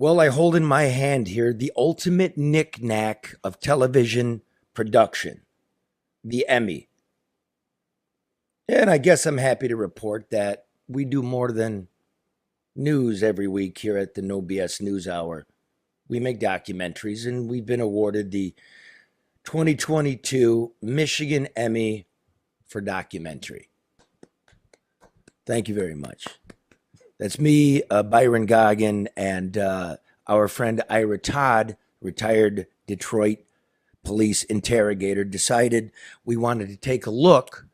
Well, I hold in my hand here the ultimate knick-knack of television production, the Emmy. And I guess I'm happy to report that we do more than news every week here at the No BS News Hour. We make documentaries, and we've been awarded the 2022 Michigan Emmy for documentary. Thank you very much. That's me, Byron Goggin, and our friend Ira Todd, retired Detroit police interrogator, decided we wanted to take a look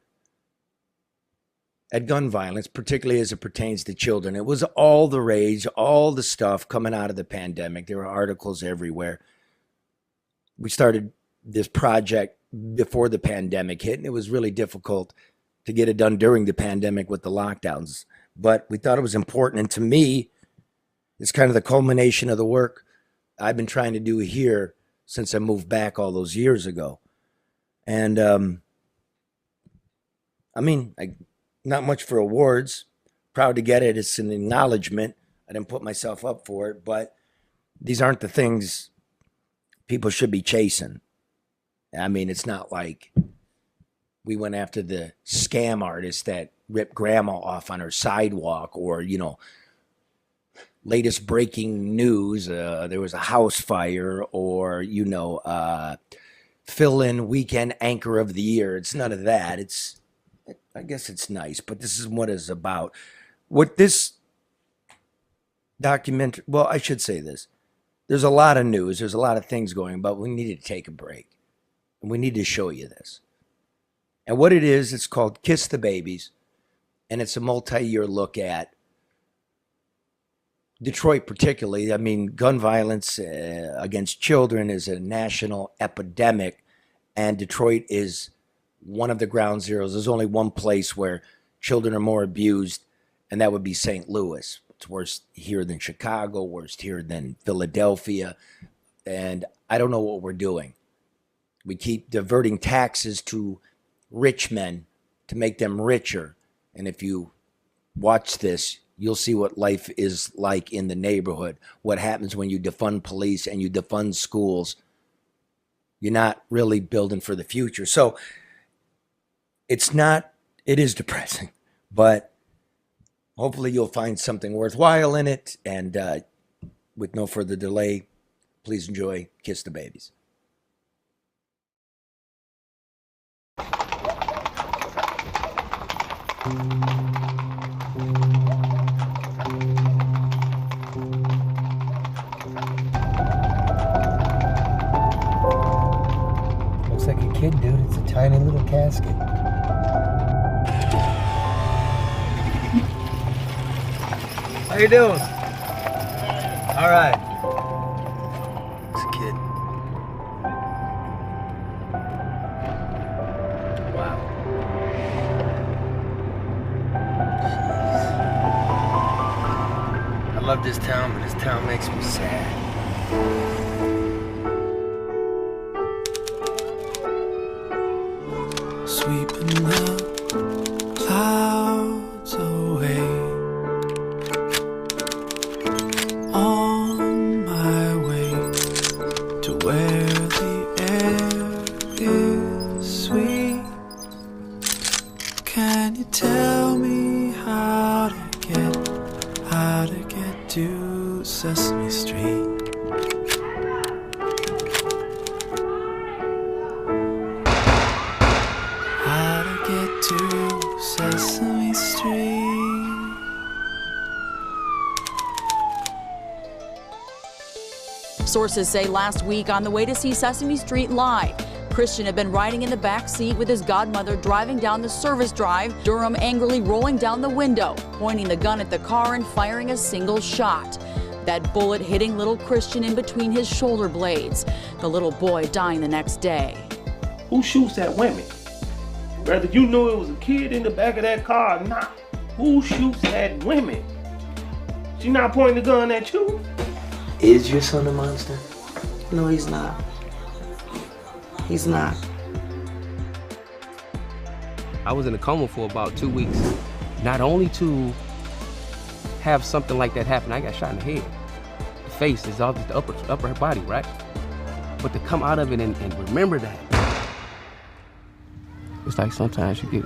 at gun violence, particularly as it pertains to children. It was all the rage, all the stuff coming out of the pandemic. There were articles everywhere. We started this project before the pandemic hit, and it was really difficult to get it done during the pandemic with the lockdowns. But we thought it was important, and to me, it's kind of the culmination of the work I've been trying to do here since I moved back all those years ago. And not much for awards. Proud to get it. It's an acknowledgement. I didn't put myself up for it, but these aren't the things people should be chasing. I mean, it's not like we went after the scam artist that ripped grandma off on her sidewalk, or, latest breaking news, there was a house fire, or, fill in weekend anchor of the year. It's none of that. I guess it's nice, but this is what it's about. What this documentary, well, I should say this. There's a lot of news. There's a lot of things going, but we need to take a break. And we need to show you this. And what it is, it's called Kiss the Babies. And it's a multi-year look at Detroit particularly. I mean, gun violence against children is a national epidemic. And Detroit is one of the ground zeros. There's only one place where children are more abused, and that would be St. Louis. It's worse here than Chicago, worse here than Philadelphia. And I don't know what we're doing. We keep diverting taxes to rich men to make them richer. And if you watch this, you'll see what life is like in the neighborhood, what happens when you defund police and you defund schools. You're not really building for the future. So it is depressing, but hopefully you'll find something worthwhile in it. And with no further delay, please enjoy Kiss the Babies. Looks like a kid, dude. It's a tiny little casket. How you doing? All right. It's a kid. Wow. Jeez. I love this town, but this town makes me sad. Sweeping the clouds away, on my way to where the air is sweet. Can you tell me how to get to Sesame Street? To Sesame Street. Sources say last week on the way to see Sesame Street live, Christian had been riding in the back seat with his godmother driving down the service drive, Durham angrily rolling down the window, pointing the gun at the car and firing a single shot. That bullet hitting little Christian in between his shoulder blades. The little boy dying the next day. Who shoots at women? Whether you knew it was a kid in the back of that car or not, who shoots at women? She not pointing the gun at you? Is your son a monster? No, he's not. He's not. I was in a coma for about 2 weeks. Not only to have something like that happen, I got shot in the head. The face, it's all just the upper body, right? But to come out of it and remember that, it's like sometimes you get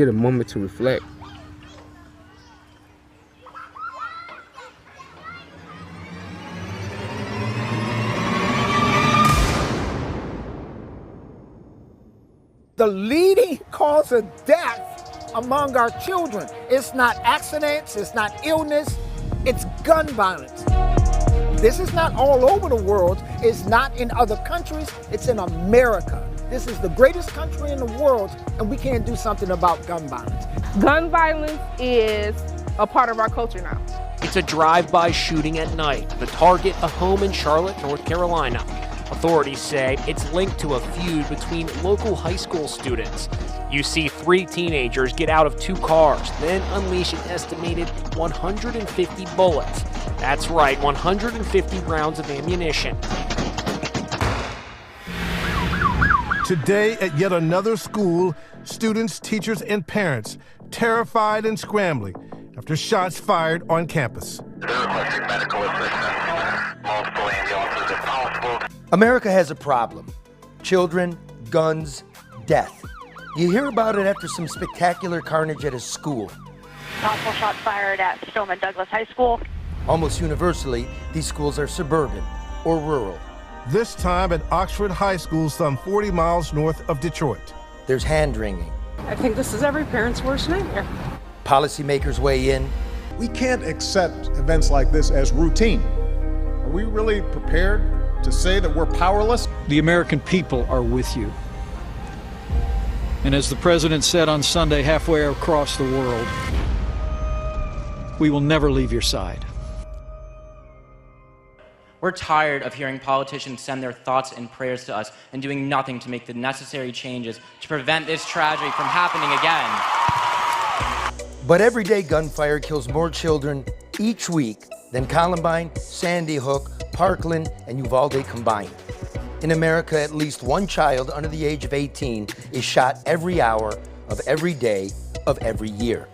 a moment to reflect. The leading cause of death among our children, it's not accidents, it's not illness, it's gun violence. This is not all over the world, it's not in other countries, it's in America. This is the greatest country in the world, and we can't do something about gun violence. Gun violence is a part of our culture now. It's a drive-by shooting at night, the target a home in Charlotte, North Carolina. Authorities say it's linked to a feud between local high school students. You see 3 teenagers get out of 2 cars, then unleash an estimated 150 bullets. That's right, 150 rounds of ammunition. Today at yet another school, students, teachers, and parents terrified and scrambling after shots fired on campus. They're requesting medical assistance. Multiple ambulances if possible. America has a problem. Children, guns, death. You hear about it after some spectacular carnage at a school. Multiple shots fired at Stoneman Douglas High School. Almost universally, these schools are suburban or rural. This time at Oxford High School, some 40 miles north of Detroit. There's hand-wringing. I think this is every parent's worst nightmare. Policymakers weigh in. We can't accept events like this as routine. Are we really prepared to say that we're powerless? The American people are with you. And as the president said on Sunday halfway across the world, we will never leave your side. We're tired of hearing politicians send their thoughts and prayers to us and doing nothing to make the necessary changes to prevent this tragedy from happening again. But everyday gunfire kills more children each week than Columbine, Sandy Hook, Parkland, and Uvalde combined. In America, at least 1 child under the age of 18 is shot every hour of every day of every year.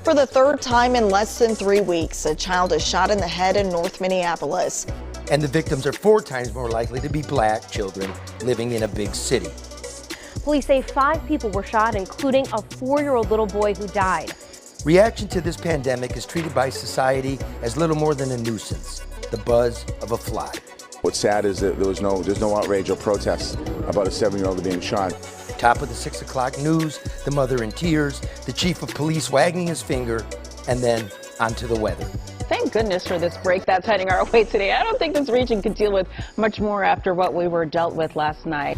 For the 3rd time in less than 3 weeks, a child is shot in the head in North Minneapolis. And the victims are 4 times more likely to be black children living in a big city. Police say 5 people were shot, including a 4-year-old little boy who died. Reaction to this pandemic is treated by society as little more than a nuisance, the buzz of a fly. What's sad is that there's no outrage or protest about a 7-year-old being shot. Top of the 6 o'clock news, the mother in tears, the chief of police wagging his finger, and then onto the weather. Thank goodness for this break that's heading our way today. I don't think this region could deal with much more after what we were dealt with last night.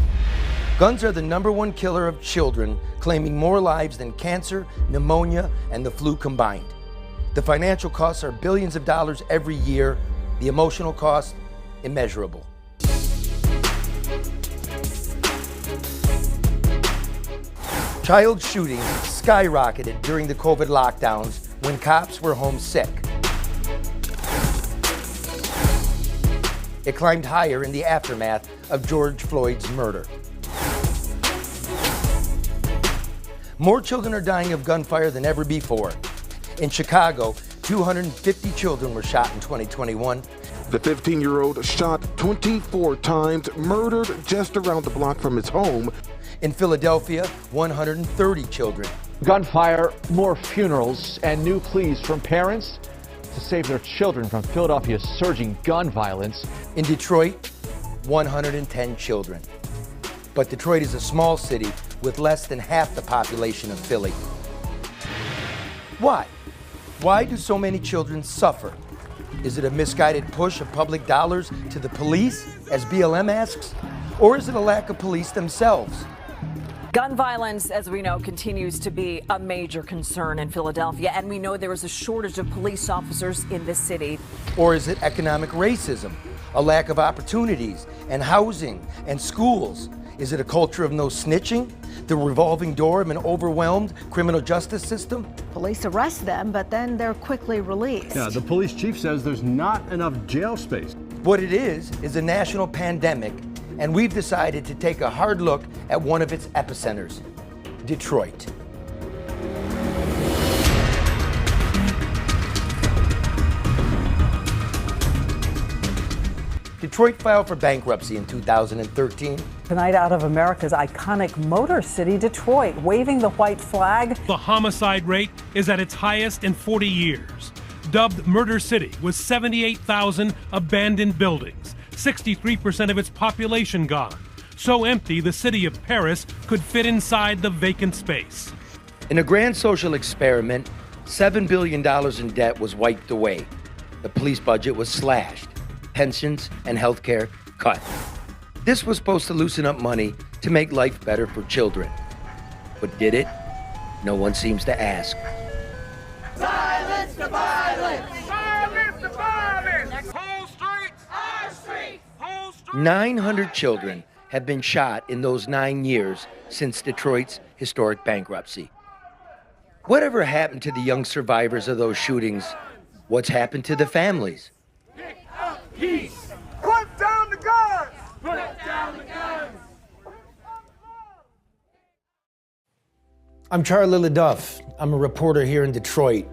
Guns are the #1 killer of children, claiming more lives than cancer, pneumonia, and the flu combined. The financial costs are billions of dollars every year, the emotional cost, immeasurable. Child shootings skyrocketed during the COVID lockdowns when cops were home sick. It climbed higher in the aftermath of George Floyd's murder. More children are dying of gunfire than ever before. In Chicago, 250 children were shot in 2021. The 15-year-old shot 24 times, murdered just around the block from his home. In Philadelphia, 130 children. Gunfire, more funerals, and new pleas from parents to save their children from Philadelphia's surging gun violence. In Detroit, 110 children. But Detroit is a small city with less than half the population of Philly. Why? Why do so many children suffer? Is it a misguided push of public dollars to the police, as BLM asks? Or is it a lack of police themselves? Gun violence, as we know, continues to be a major concern in Philadelphia, and we know there is a shortage of police officers in this city. Or is it economic racism, a lack of opportunities and housing and schools? Is it a culture of no snitching? The revolving door of an overwhelmed criminal justice system? Police arrest them, but then they're quickly released. Yeah, the police chief says there's not enough jail space. What it is a national pandemic, and we've decided to take a hard look at one of its epicenters, Detroit. Detroit filed for bankruptcy in 2013. Tonight, out of America's iconic motor city, Detroit, waving the white flag. The homicide rate is at its highest in 40 years. Dubbed Murder City, with 78,000 abandoned buildings, 63% of its population gone. So empty, the city of Paris could fit inside the vacant space. In a grand social experiment, $7 billion in debt was wiped away. The police budget was slashed. Pensions and health care cut. This was supposed to loosen up money to make life better for children. But did it? No one seems to ask. Silence the violence! Silence the violence! Whole streets! Our streets! Whole streets! 900 children have been shot in those 9 years since Detroit's historic bankruptcy. Whatever happened to the young survivors of those shootings? What's happened to the families? Peace! Put down the guns! Put down the guns! I'm Charlie LeDuff. I'm a reporter here in Detroit.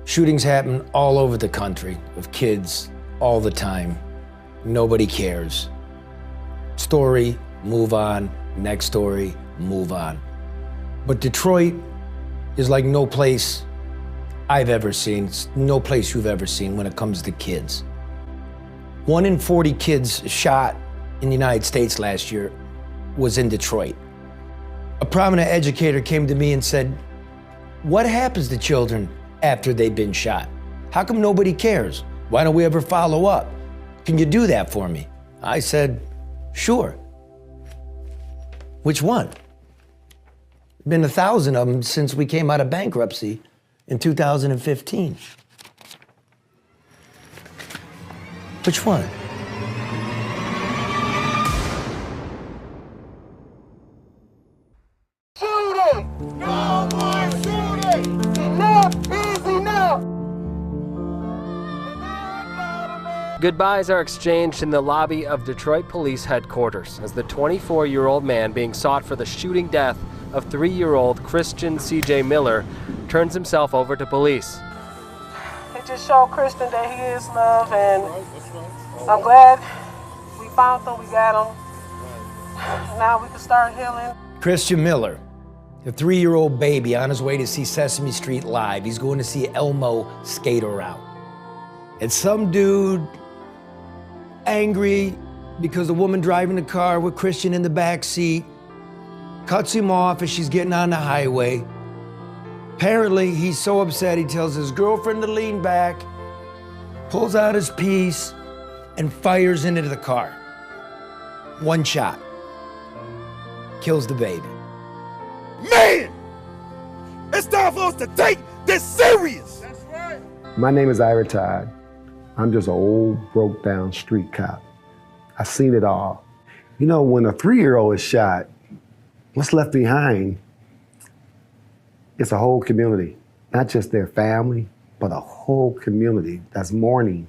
Shootings happen all over the country, of kids, all the time. Nobody cares. Story, move on. Next story, move on. But Detroit is like no place I've ever seen, no place you've ever seen when it comes to kids. 1 in 40 kids shot in the United States last year was in Detroit. A prominent educator came to me and said, "What happens to children after they've been shot? How come nobody cares? Why don't we ever follow up? Can you do that for me?" I said, "Sure." "Which one?" Been 1,000 of them since we came out of bankruptcy in 2015. Which one? Shooting! No more shooting! Enough is enough! Goodbyes are exchanged in the lobby of Detroit Police Headquarters as the 24-year-old man being sought for the shooting death of 3-year-old Christian C.J. Miller turns himself over to police. It just showed Christian that he is loved, and I'm glad we found him, we got him. Now we can start healing. Christian Miller, a 3-year-old baby on his way to see Sesame Street live. He's going to see Elmo skate around. And some dude, angry because the woman driving the car with Christian in the back seat, cuts him off as she's getting on the highway. Apparently, he's so upset, he tells his girlfriend to lean back, pulls out his piece, and fires into the car. 1 shot. Kills the baby. Man! It's time for us to take this serious! That's right! My name is Ira Todd. I'm just an old, broke-down street cop. I've seen it all. You know, when a 3-year-old is shot, what's left behind is a whole community, not just their family, but a whole community that's mourning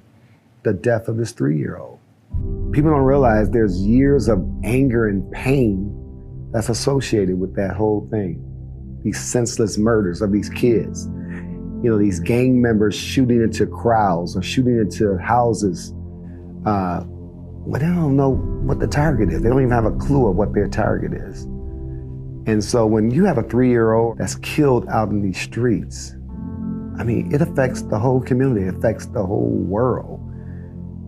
the death of this 3-year-old. People don't realize there's years of anger and pain that's associated with that whole thing. These senseless murders of these kids. You know, these gang members shooting into crowds or shooting into houses. But they don't know what the target is. They don't even have a clue of what their target is. And so when you have a 3-year-old that's killed out in these streets, I mean, it affects the whole community, it affects the whole world.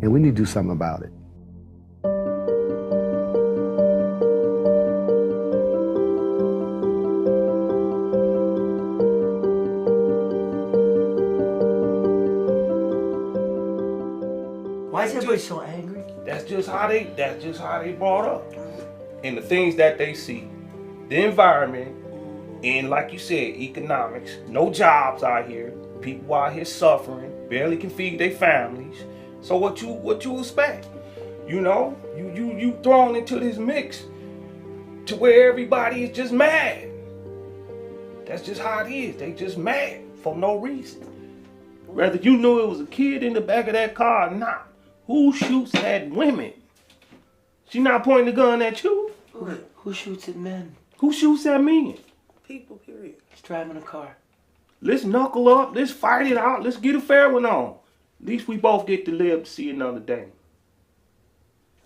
And we need to do something about it. Why is everybody so angry? That's just how they brought up. And the things that they see. The environment, and like you said, economics. No jobs out here. People out here suffering, barely can feed their families. So what you expect? You know, you thrown into this mix to where everybody is just mad. That's just how it is. They just mad for no reason. Whether you knew it was a kid in the back of that car or not. Who shoots at women? She not pointing the gun at you. Who shoots at men? Who shoots at men? People, period. He's driving a car. Let's knuckle up. Let's fight it out. Let's get a fair one on. At least we both get to live to see another day.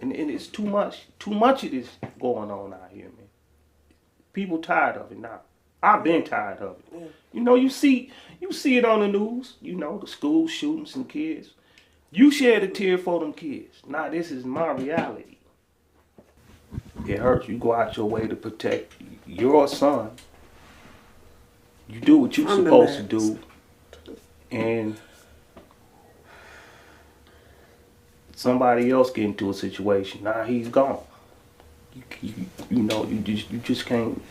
And it's too much of this going on out here, man. People tired of it now. I've been tired of it. Yeah. You know, you see it on the news. You know, the school shooting some kids. You shed a tear for them kids. Now this is my reality. It hurts. You go out your way to protect your son. You do what you're supposed to do. And somebody else get into a situation. Now he's gone. You know, you just can't.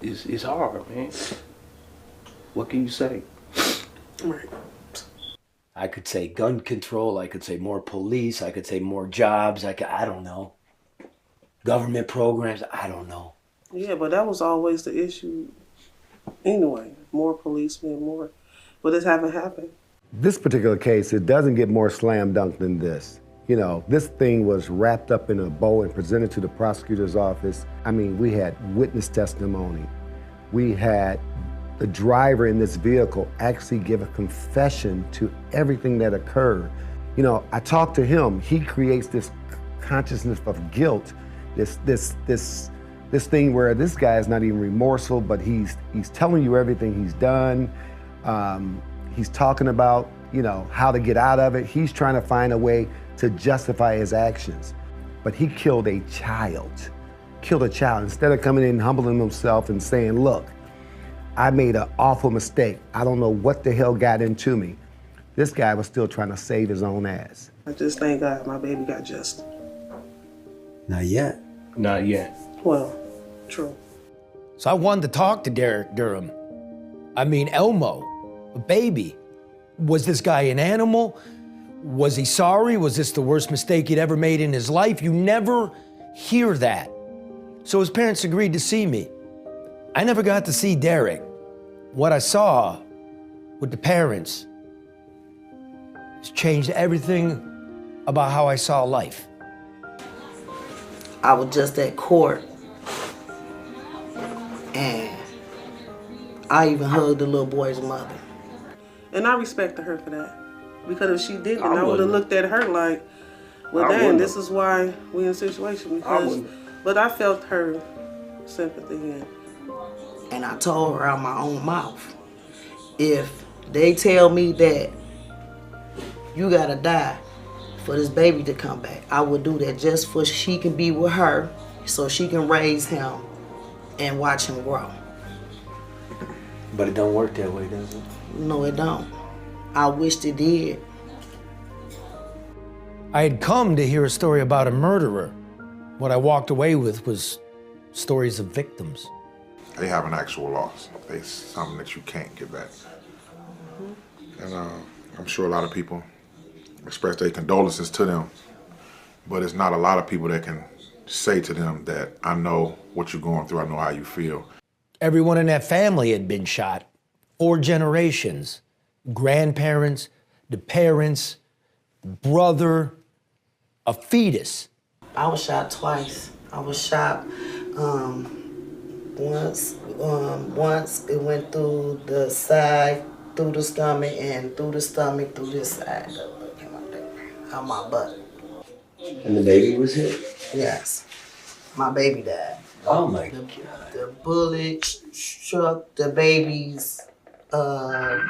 It's hard, man. What can you say? Right. I could say gun control. I could say more police. I could say more jobs. I don't know. Government programs. I don't know. Yeah, but that was always the issue. Anyway, more policemen, more. But this haven't happened. This particular case, it doesn't get more slam dunk than this. You know, this thing was wrapped up in a bow and presented to the prosecutor's office. I mean, we had witness testimony. We had the driver in this vehicle actually give a confession to everything that occurred. You know, I talked to him. He creates this consciousness of guilt, this thing where this guy is not even remorseful, but he's telling you everything he's done. He's talking about, you know, how to get out of it. He's trying to find a way to justify his actions. But he killed a child. Instead of coming in and humbling himself and saying, look, I made an awful mistake. I don't know what the hell got into me. This guy was still trying to save his own ass. I just thank God my baby got justice. Not yet. Not yet. Well, true. So I wanted to talk to Derek Durham. I mean, Elmo, a baby. Was this guy an animal? Was he sorry? Was this the worst mistake he'd ever made in his life? You never hear that. So his parents agreed to see me. I never got to see Derek. What I saw with the parents has changed everything about how I saw life. I was just at court, and I even hugged the little boy's mother. And I respected her for that. Because if she didn't, I would have looked at her like, well, dang, this is why we're in a situation. But I felt her sympathy. And I told her out my own mouth, if they tell me that you gotta die for this baby to come back, I would do that just for she can be with her, so she can raise him and watch him grow. But it don't work that way, does it? No, it don't. I wished it did. I had come to hear a story about a murderer. What I walked away with was stories of victims. They have an actual loss. It's something that you can't get back. And I'm sure a lot of people express their condolences to them, but it's not a lot of people that can say to them that I know what you're going through, I know how you feel. Everyone in that family had been shot. 4 generations. Grandparents, the parents, brother, a fetus. I was shot twice. I was shot once it went through the side, through the stomach, and through the stomach, through this side. Out my butt. And the baby was hit? Yes. My baby died. Oh my God. The bullet struck the baby's the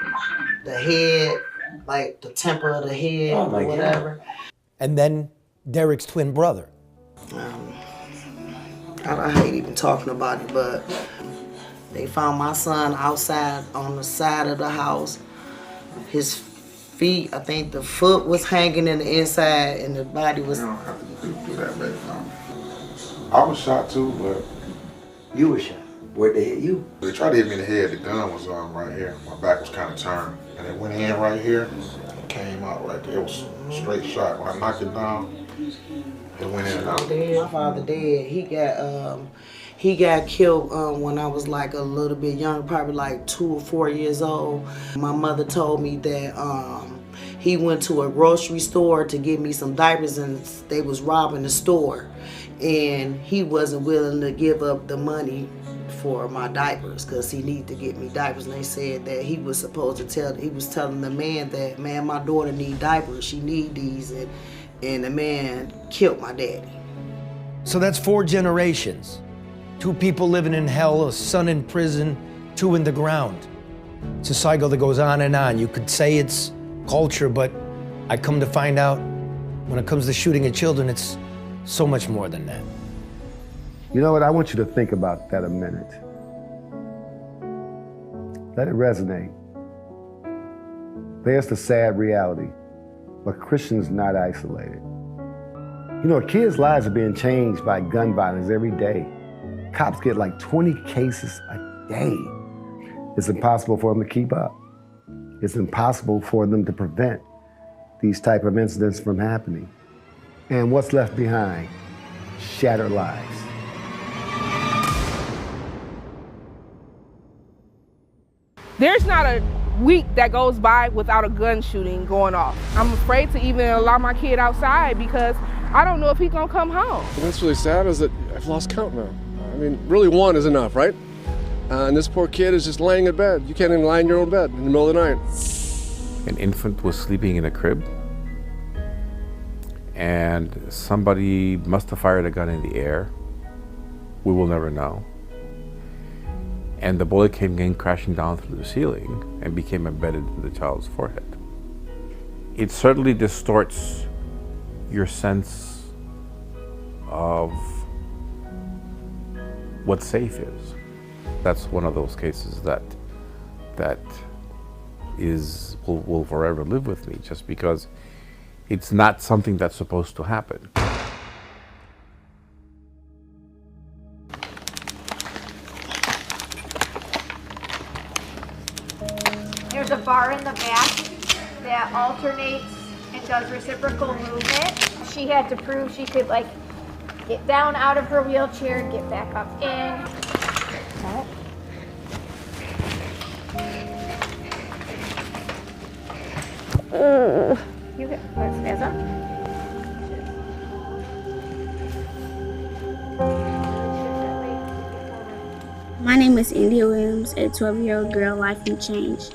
head, like the temper of the head or whatever. God. And then Derek's twin brother. I hate even talking about it, but they found my son outside on the side of the house. His feet, I think the foot was hanging in the inside and the body was... You don't have to do that, baby. I was shot too, but... You were shot? Where'd they hit you? They tried to hit me in the head. The gun was right here. My back was kind of turned. And it went in right here and came out right there. It was a straight shot. When I knocked it down, it went in and out. My father dead. He got, He got killed when I was like a little bit younger, probably like 2 or 4 years old. My mother told me that he went to a grocery store to get me some diapers and they was robbing the store. And he wasn't willing to give up the money for my diapers because he needed to get me diapers. And they said that he was supposed to he was telling the man that, man, my daughter need diapers, she need these, and the man killed my daddy. So that's 4 generations. 2 people living in hell, a son in prison, 2 in the ground. It's a cycle that goes on and on. You could say it's culture, but I come to find out when it comes to shooting at children, it's so much more than that. You know what? I want you to think about that a minute. Let it resonate. There's the sad reality, but Christians not isolated. You know, kids' lives are being changed by gun violence every day. Cops get like 20 cases a day. It's impossible for them to keep up. It's impossible for them to prevent these type of incidents from happening. And what's left behind? Shattered lives. There's not a week that goes by without a gun shooting going off. I'm afraid to even allow my kid outside because I don't know if he's gonna come home. What's really sad is that I've lost count now. I mean, really 1 is enough, right? And this poor kid is just laying in bed. You can't even lie in your own bed in the middle of the night. An infant was sleeping in a crib, and somebody must have fired a gun in the air. We will never know. And the bullet came crashing down through the ceiling and became embedded in the child's forehead. It certainly distorts your sense of what safe is. That's one of those cases that will forever live with me, just because it's not something that's supposed to happen. There's a bar in the back that alternates and does reciprocal movement. She had to prove she could like get down out of her wheelchair and get back up in. Oh. You get what's Neza? My name is India Williams, a 12-year-old girl, life and change.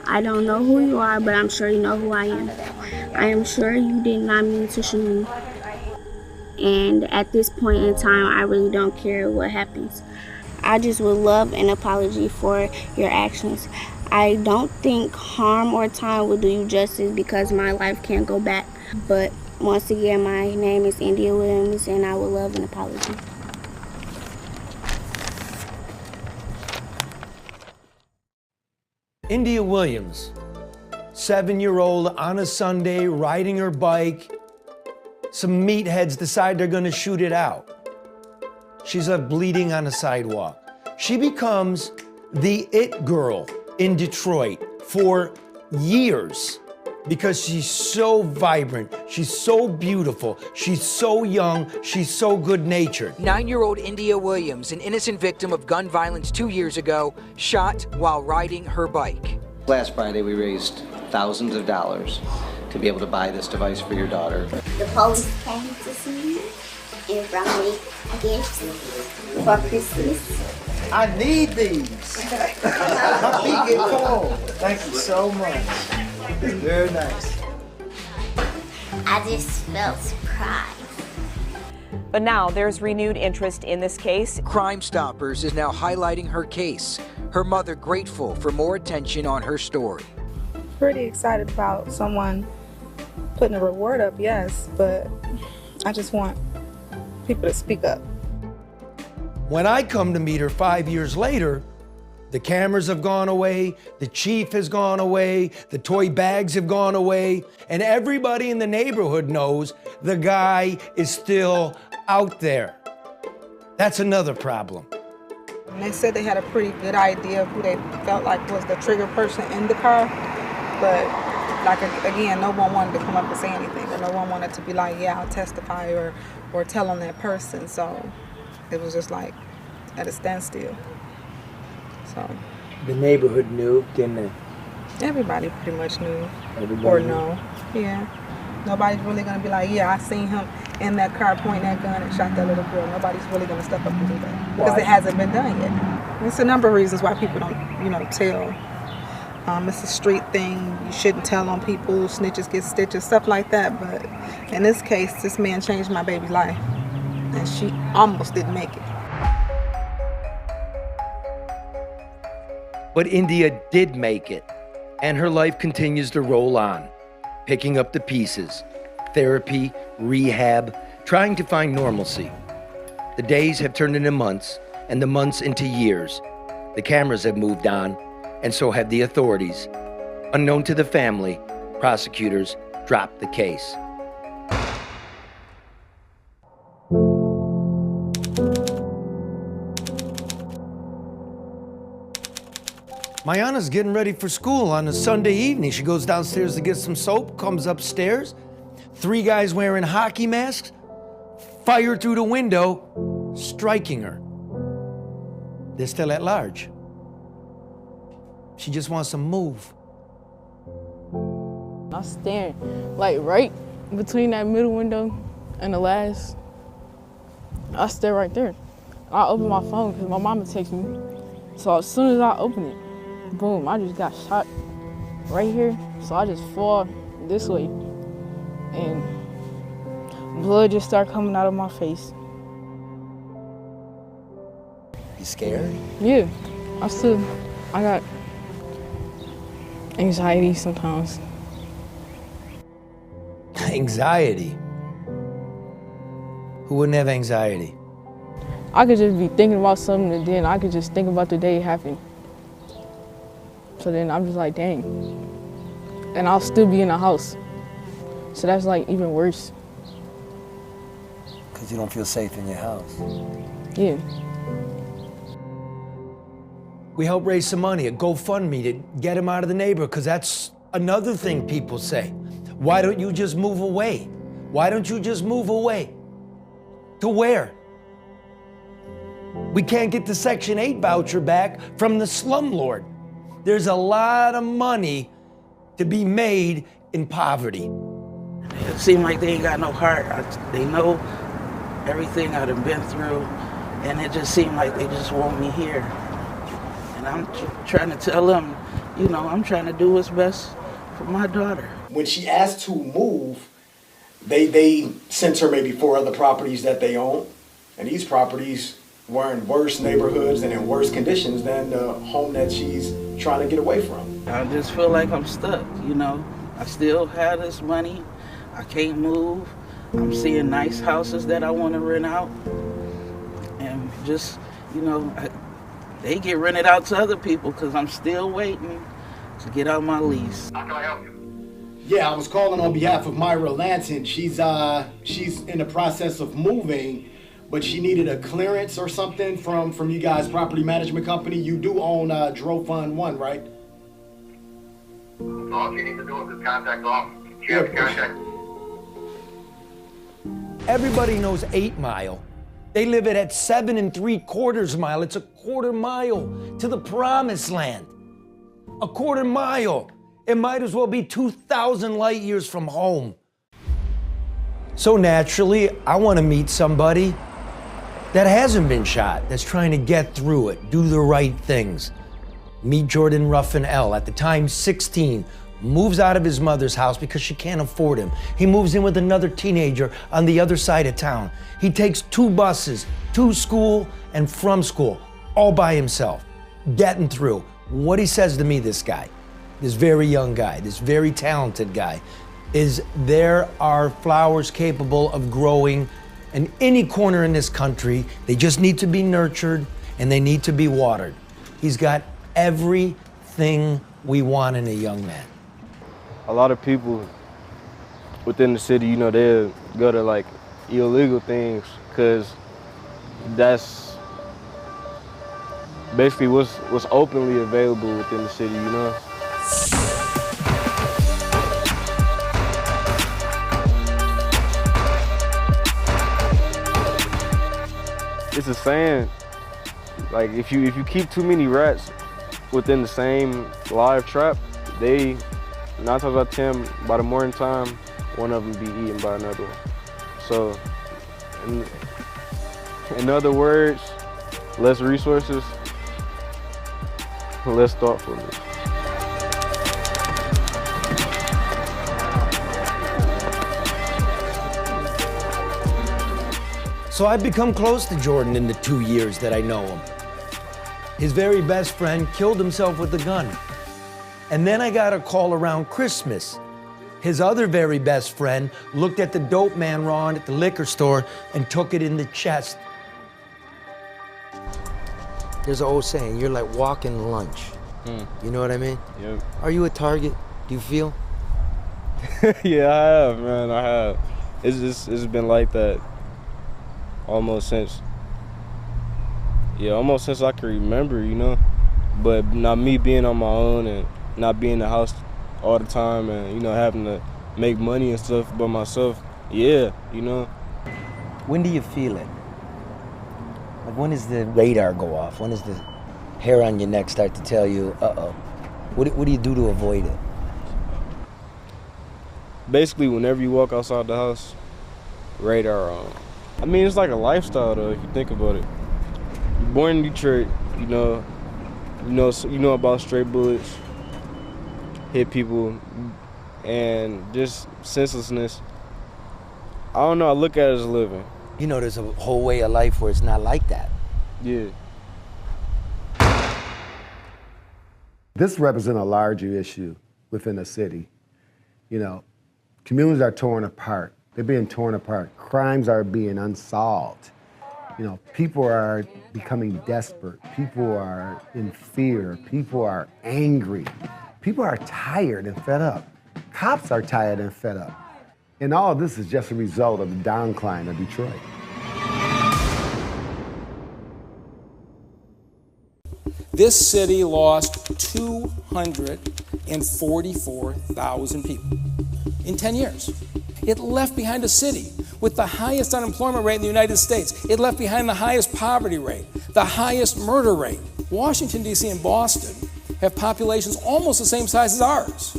I don't know who you are, but I'm sure you know who I am. I am sure you did not mean to shoot me. And at this point in time, I really don't care what happens. I just would love an apology for your actions. I don't think harm or time will do you justice because my life can't go back. But once again, my name is India Williams, and I would love an apology. India Williams, 7-year-old on a Sunday, riding her bike. Some meatheads decide they're gonna shoot it out. She's left bleeding on the sidewalk. She becomes the it girl in Detroit for years because she's so vibrant, she's so beautiful, she's so young, she's so good-natured. 9-year-old India Williams, an innocent victim of gun violence 2 years ago, shot while riding her bike. Last Friday, we raised thousands of dollars to be able to buy this device for your daughter. The police came to see me and brought me gifts for Christmas. I need these. My feet get cold. Thank you so much. Very nice. I just felt surprised. But now there's renewed interest in this case. Crime Stoppers is now highlighting her case. Her mother grateful for more attention on her story. Pretty excited about someone putting a reward up, yes, but I just want people to speak up. When I come to meet her 5 years later, the cameras have gone away, the chief has gone away, the toy bags have gone away, and everybody in the neighborhood knows the guy is still out there. That's another problem. And they said they had a pretty good idea of who they felt like was the trigger person in the car, but like again, no one wanted to come up and say anything, or no one wanted to be like, yeah, I'll testify or tell on that person. So it was just like, at a standstill. So The neighborhood knew, didn't they? everybody pretty much knew. Everybody Or knew. no. Yeah. Nobody's really gonna be like, yeah, I seen him in that car pointing that gun and shot that little girl. Nobody's really gonna step up and do that. Because Why? it hasn't been done yet. There's a number of reasons why people don't, tell. It's a street thing. You shouldn't tell on people. Snitches get stitches, stuff like that. But in this case, this man changed my baby's life. And she almost didn't make it. But India did make it, and her life continues to roll on, picking up the pieces, therapy, rehab, trying to find normalcy. The days have turned into months, and the months into years. The cameras have moved on, and so have the authorities. Unknown to the family, prosecutors dropped the case. Mayana's getting ready for school on a Sunday evening. She goes downstairs to get some soap, comes upstairs. 3 guys wearing hockey masks fire through the window, striking her. They're still at large. She just wants to move. I stand like right between that middle window and the last. I stay right there. I open my phone because my mama texted me. So as soon as I open it, boom, I just got shot right here. So I just fall this way and blood just started coming out of my face. You scared? Yeah, I got anxiety sometimes. Anxiety? Who wouldn't have anxiety? I could just be thinking about something and then I could just think about the day it happened. So then I'm just like, dang. And I'll still be in the house. So that's like even worse. Because you don't feel safe in your house. Yeah. We help raise some money, a GoFundMe to get him out of the neighborhood, because that's another thing people say. Why don't you just move away? Why don't you just move away? To where? We can't get the Section 8 voucher back from the slumlord. There's a lot of money to be made in poverty. It seems like they ain't got no heart. They know everything I've been through, and it just seemed like they just want me here. And I'm trying to tell them, I'm trying to do what's best for my daughter. When she asked to move, they sent her maybe 4 other properties that they own, and these properties were in worse neighborhoods and in worse conditions than the home that she's trying to get away from. I just feel like I'm stuck, I still have this money. I can't move. I'm seeing nice houses that I want to rent out. And just, they get rented out to other people because I'm still waiting to get out my lease. How can I help you? Yeah, I was calling on behalf of Myra Lanson. She's in the process of moving, but she needed a clearance or something from you guys' property management company. You do own Defund 1, right? All you need to do is contact off. Contact. Everybody knows 8 Mile. They live it at 7 3/4 mile. It's a 1/4 mile to the promised land. A 1/4 mile. It might as well be 2,000 light years from home. So naturally, I want to meet somebody that hasn't been shot, that's trying to get through it, do the right things. Meet Jordan Ruffin L., at the time 16, moves out of his mother's house because she can't afford him. He moves in with another teenager on the other side of town. He takes 2 buses to school and from school, all by himself, getting through. What he says to me, this guy, this very young guy, this very talented guy, is there are flowers capable of growing in any corner in this country. They just need to be nurtured and they need to be watered. He's got everything we want in a young man. A lot of people within the city, they'll go to like illegal things because that's basically what's openly available within the city, It's a saying like if you keep too many rats within the same live trap, they 9 times out of 10 by the morning time, one of them be eaten by another one. So, in other words, less resources, less thoughtfulness. So I've become close to Jordan in the 2 years that I know him. His very best friend killed himself with a gun. And then I got a call around Christmas. His other very best friend looked at the dope man Ron at the liquor store and took it in the chest. There's an old saying, you're like walking lunch. You know what I mean? Yep. Are you a target? Do you feel? Yeah, I have, man, I have. It's been like that almost since I can remember, you know? But not me being on my own and not being in the house all the time and, you know, having to make money and stuff by myself, yeah, you know? When do you feel it? Like, when does the radar go off? When does the hair on your neck start to tell you, uh-oh? What do you do to avoid it? Basically, whenever you walk outside the house, radar on. I mean, it's like a lifestyle, though, if you think about it. You're born in Detroit, you know about straight bullets, hit people, and just senselessness. I don't know, I look at it as a living. You know, there's a whole way of life where it's not like that. Yeah. This represents a larger issue within the city. You know, communities are torn apart. They're being torn apart. Crimes are being unsolved. You know, people are becoming desperate. People are in fear. People are angry. People are tired and fed up. Cops are tired and fed up. And all of this is just a result of the downcline of Detroit. This city lost 244,000 people in 10 years. It left behind a city with the highest unemployment rate in the United States. It left behind the highest poverty rate, the highest murder rate. Washington, D.C. and Boston have populations almost the same size as ours.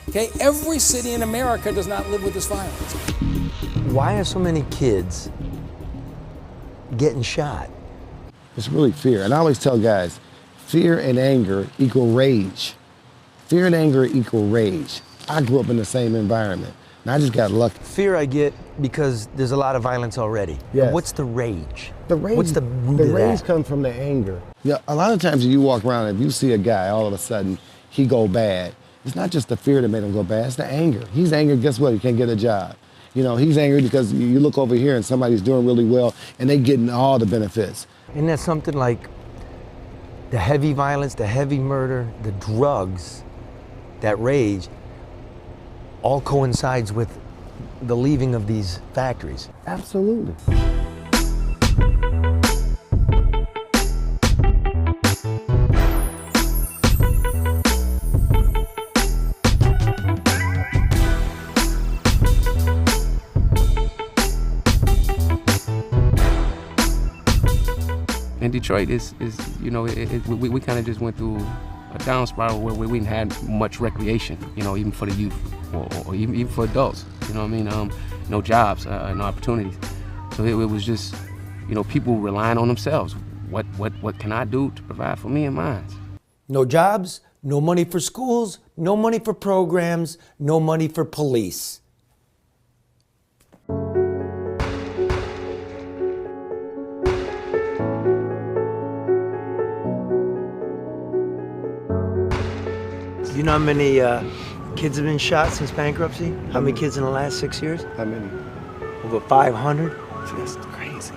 Okay, every city in America does not live with this violence. Why are so many kids getting shot? It's really fear. And I always tell guys, fear and anger equal rage. Fear and anger equal rage. I grew up in the same environment, and I just got lucky. Fear I get because there's a lot of violence already. Yes. What's the rage? The rage, what's the root the of rage that? comes from the anger. Yeah, a lot of times you walk around, if you see a guy, all of a sudden, he go bad. It's not just the fear that made him go bad, it's the anger. He's angry, guess what? He can't get a job. You know, he's angry because you look over here and somebody's doing really well and they getting all the benefits. Isn't that something like the heavy violence, the heavy murder, the drugs, that rage, all coincides with the leaving of these factories? Absolutely. And Detroit is you know, we kind of just went through a down spiral where we didn't have much recreation, you know, even for the youth or even for adults, you know what I mean? No jobs, no opportunities. So it was just, you know, people relying on themselves. What can I do to provide for me and mine? No jobs, no money for schools, no money for programs, no money for police. You know how many kids have been shot since bankruptcy? How many kids in the last 6 years? How many? Over 500. That's crazy.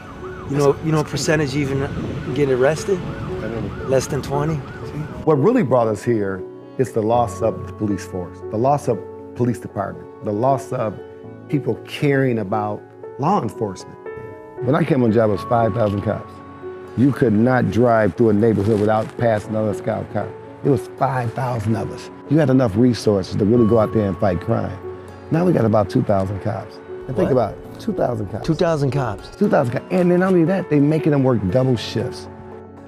You know what percentage even get arrested? How many? Less than 20. What really brought us here is the loss of the police force, the loss of police department, the loss of people caring about law enforcement. When I came on job, it was 5,000 cops. You could not drive through a neighborhood without passing another scout car. It was 5,000 of us. You had enough resources to really go out there and fight crime. Now we got about 2,000 cops. And think about it, 2,000 cops. 2,000 cops. 2,000 cops. And then not only that, they're making them work double shifts.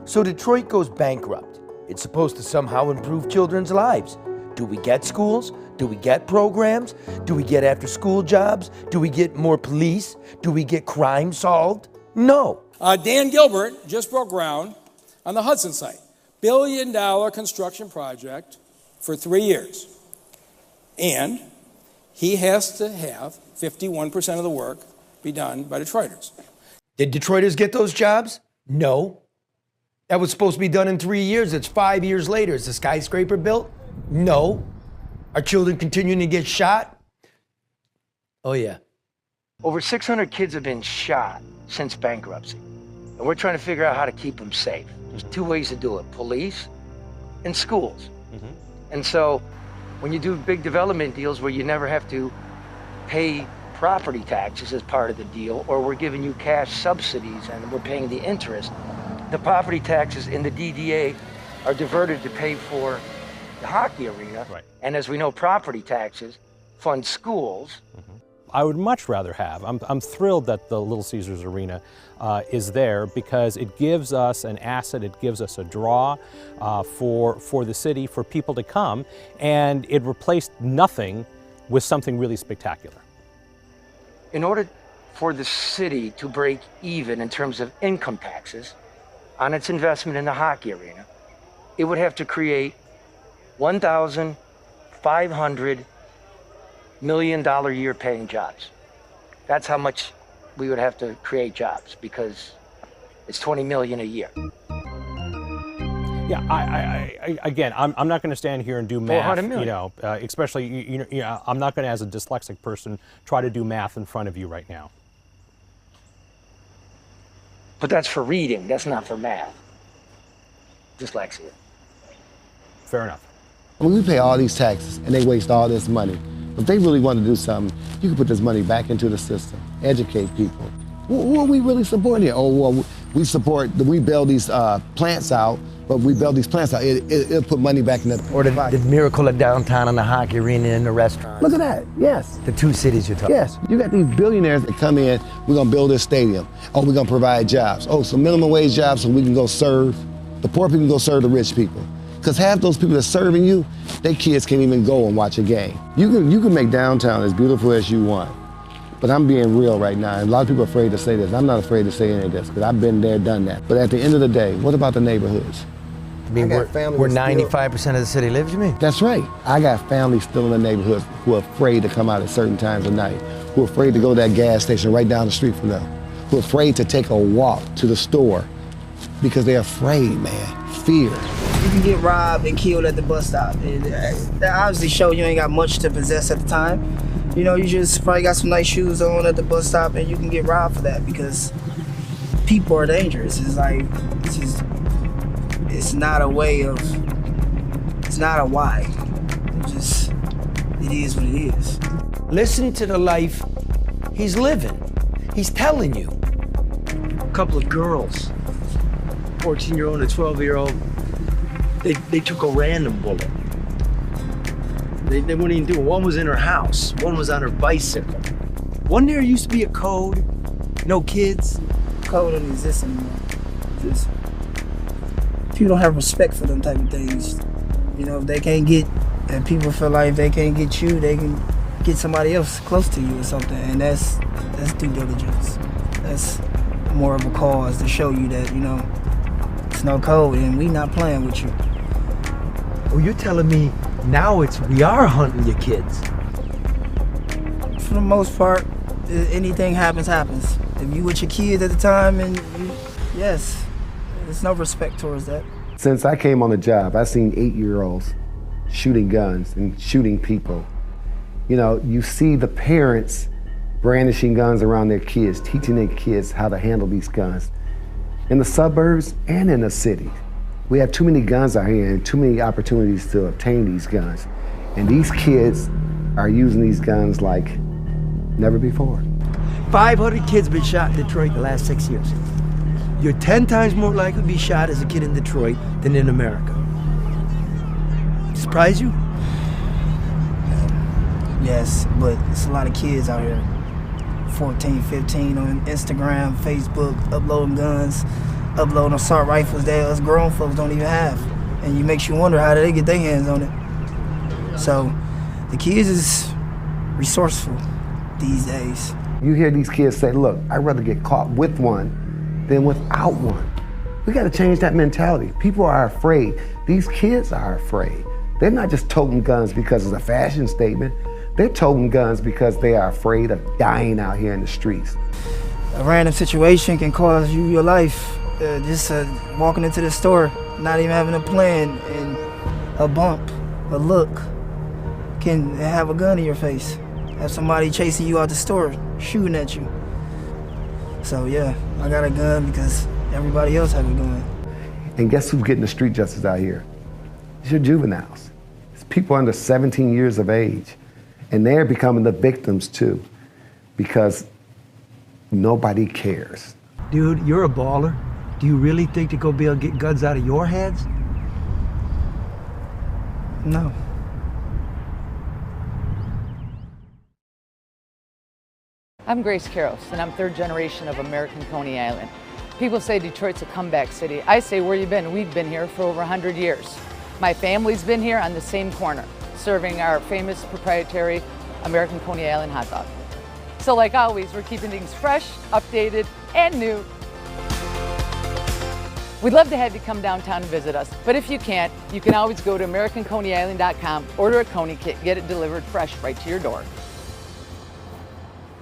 So Detroit goes bankrupt. It's supposed to somehow improve children's lives. Do we get schools? Do we get programs? Do we get after-school jobs? Do we get more police? Do we get crime solved? No. Dan Gilbert just broke ground on the Hudson site. $1 billion construction project for 3 years. And he has to have 51% of the work be done by Detroiters. Did Detroiters get those jobs? No. That was supposed to be done in 3 years. It's 5 years later. Is the skyscraper built? No. Are children continuing to get shot? Oh, yeah. Over 600 kids have been shot since bankruptcy. And we're trying to figure out how to keep them safe. There's two ways to do it, police and schools. And so when you do big development deals where you never have to pay property taxes as part of the deal, or we're giving you cash subsidies and we're paying the interest, the property taxes in the DDA are diverted to pay for the hockey arena. Right. And as we know, property taxes fund schools. I would much rather have. I'm thrilled that the Little Caesars Arena is there because it gives us an asset, it gives us a draw for the city, for people to come, and it replaced nothing with something really spectacular. In order for the city to break even in terms of income taxes on its investment in the hockey arena, it would have to create $1,500 million a year paying jobs. That's how much we would have to create jobs, because it's 20 million a year. Yeah, again, I'm not going to stand here and do math, 400 million. you know, especially, you know, I'm not going to, as a dyslexic person, try to do math in front of you right now. But that's for reading, that's not for math. Dyslexia. Fair enough. When we pay all these taxes and they waste all this money, if they really want to do something, you can put this money back into the system, educate people. Who are we really supporting here? Oh, well, we build these plants out, but we build these plants out, it'll put money back in the Or the miracle of downtown and the hockey arena and the restaurant. Look at that, yes. The two cities you're talking Yes, you got these billionaires that come in, we're gonna build this stadium. Oh, we're gonna provide jobs. Oh, some minimum wage jobs so we can go serve, the poor people can go serve the rich people. Because half those people that's serving you, their kids can't even go and watch a game. You can make downtown as beautiful as you want. But I'm being real right now. And a lot of people are afraid to say this. I'm not afraid to say any of this because I've been there, done that. But at the end of the day, what about the neighborhoods? I mean, where 95% of the city lives, you mean? That's right. I got families still in the neighborhoods who are afraid to come out at certain times of night, who are afraid to go to that gas station right down the street from them, who are afraid to take a walk to the store because they're afraid, man. Fear. You can get robbed and killed at the bus stop. That obviously shows you ain't got much to possess at the time. You know, you just probably got some nice shoes on at the bus stop and you can get robbed for that because people are dangerous. It's like, it's not a way of, it's not a why. It is what it is. Listen to the life he's living. He's telling you. A couple of girls, 14-year-old and a 12-year-old, they took a random bullet. They wouldn't even do it. One was in her house. One was on her bicycle. Wasn't there used to be a code? No kids? Code doesn't exist anymore. Just, people don't have respect for them type of things. You know, if they can't get, and people feel like if they can't get you, they can get somebody else close to you or something. And that's due diligence. That's more of a cause to show you that, you know, it's no code and we not playing with you. Oh, you're telling me now we are hunting your kids? For the most part, anything happens. If you with your kids at the time, and yes, there's no respect towards that. Since I came on the job, I've seen 8-year-olds shooting guns and shooting people. You know, you see the parents brandishing guns around their kids, teaching their kids how to handle these guns. In the suburbs and in the city, we have too many guns out here and too many opportunities to obtain these guns. And these kids are using these guns like never before. 500 kids have been shot in Detroit the last 6 years. You're 10 times more likely to be shot as a kid in Detroit than in America. Surprise you? Yes, but it's a lot of kids out here, 14, 15, on Instagram, Facebook, uploading guns. uploading assault rifles that us grown folks don't even have. And it makes you wonder how they get their hands on it. So the kids is resourceful these days. You hear these kids say, look, I'd rather get caught with one than without one. We gotta change that mentality. People are afraid. These kids are afraid. They're not just toting guns because it's a fashion statement. They're toting guns because they are afraid of dying out here in the streets. A random situation can cost you your life. Just walking into the store, not even having a plan, and a bump, a look, can have a gun in your face. Have somebody chasing you out the store, shooting at you. So yeah, I got a gun because everybody else have a gun. And guess who's getting the street justice out here? It's your juveniles. It's people under 17 years of age. And they're becoming the victims too, because nobody cares. Dude, you're a baller. Do you really think they're gonna be able to get guns out of your heads? No. I'm Grace Karros, and I'm third generation of American Coney Island. People say Detroit's a comeback city. I say, where you been? We've been here for over 100 years. My family's been here on the same corner, serving our famous proprietary American Coney Island hot dog. So like always, we're keeping things fresh, updated, and new. We'd love to have you come downtown and visit us, but if you can't, you can always go to AmericanConeyIsland.com, order a Coney kit, get it delivered fresh right to your door.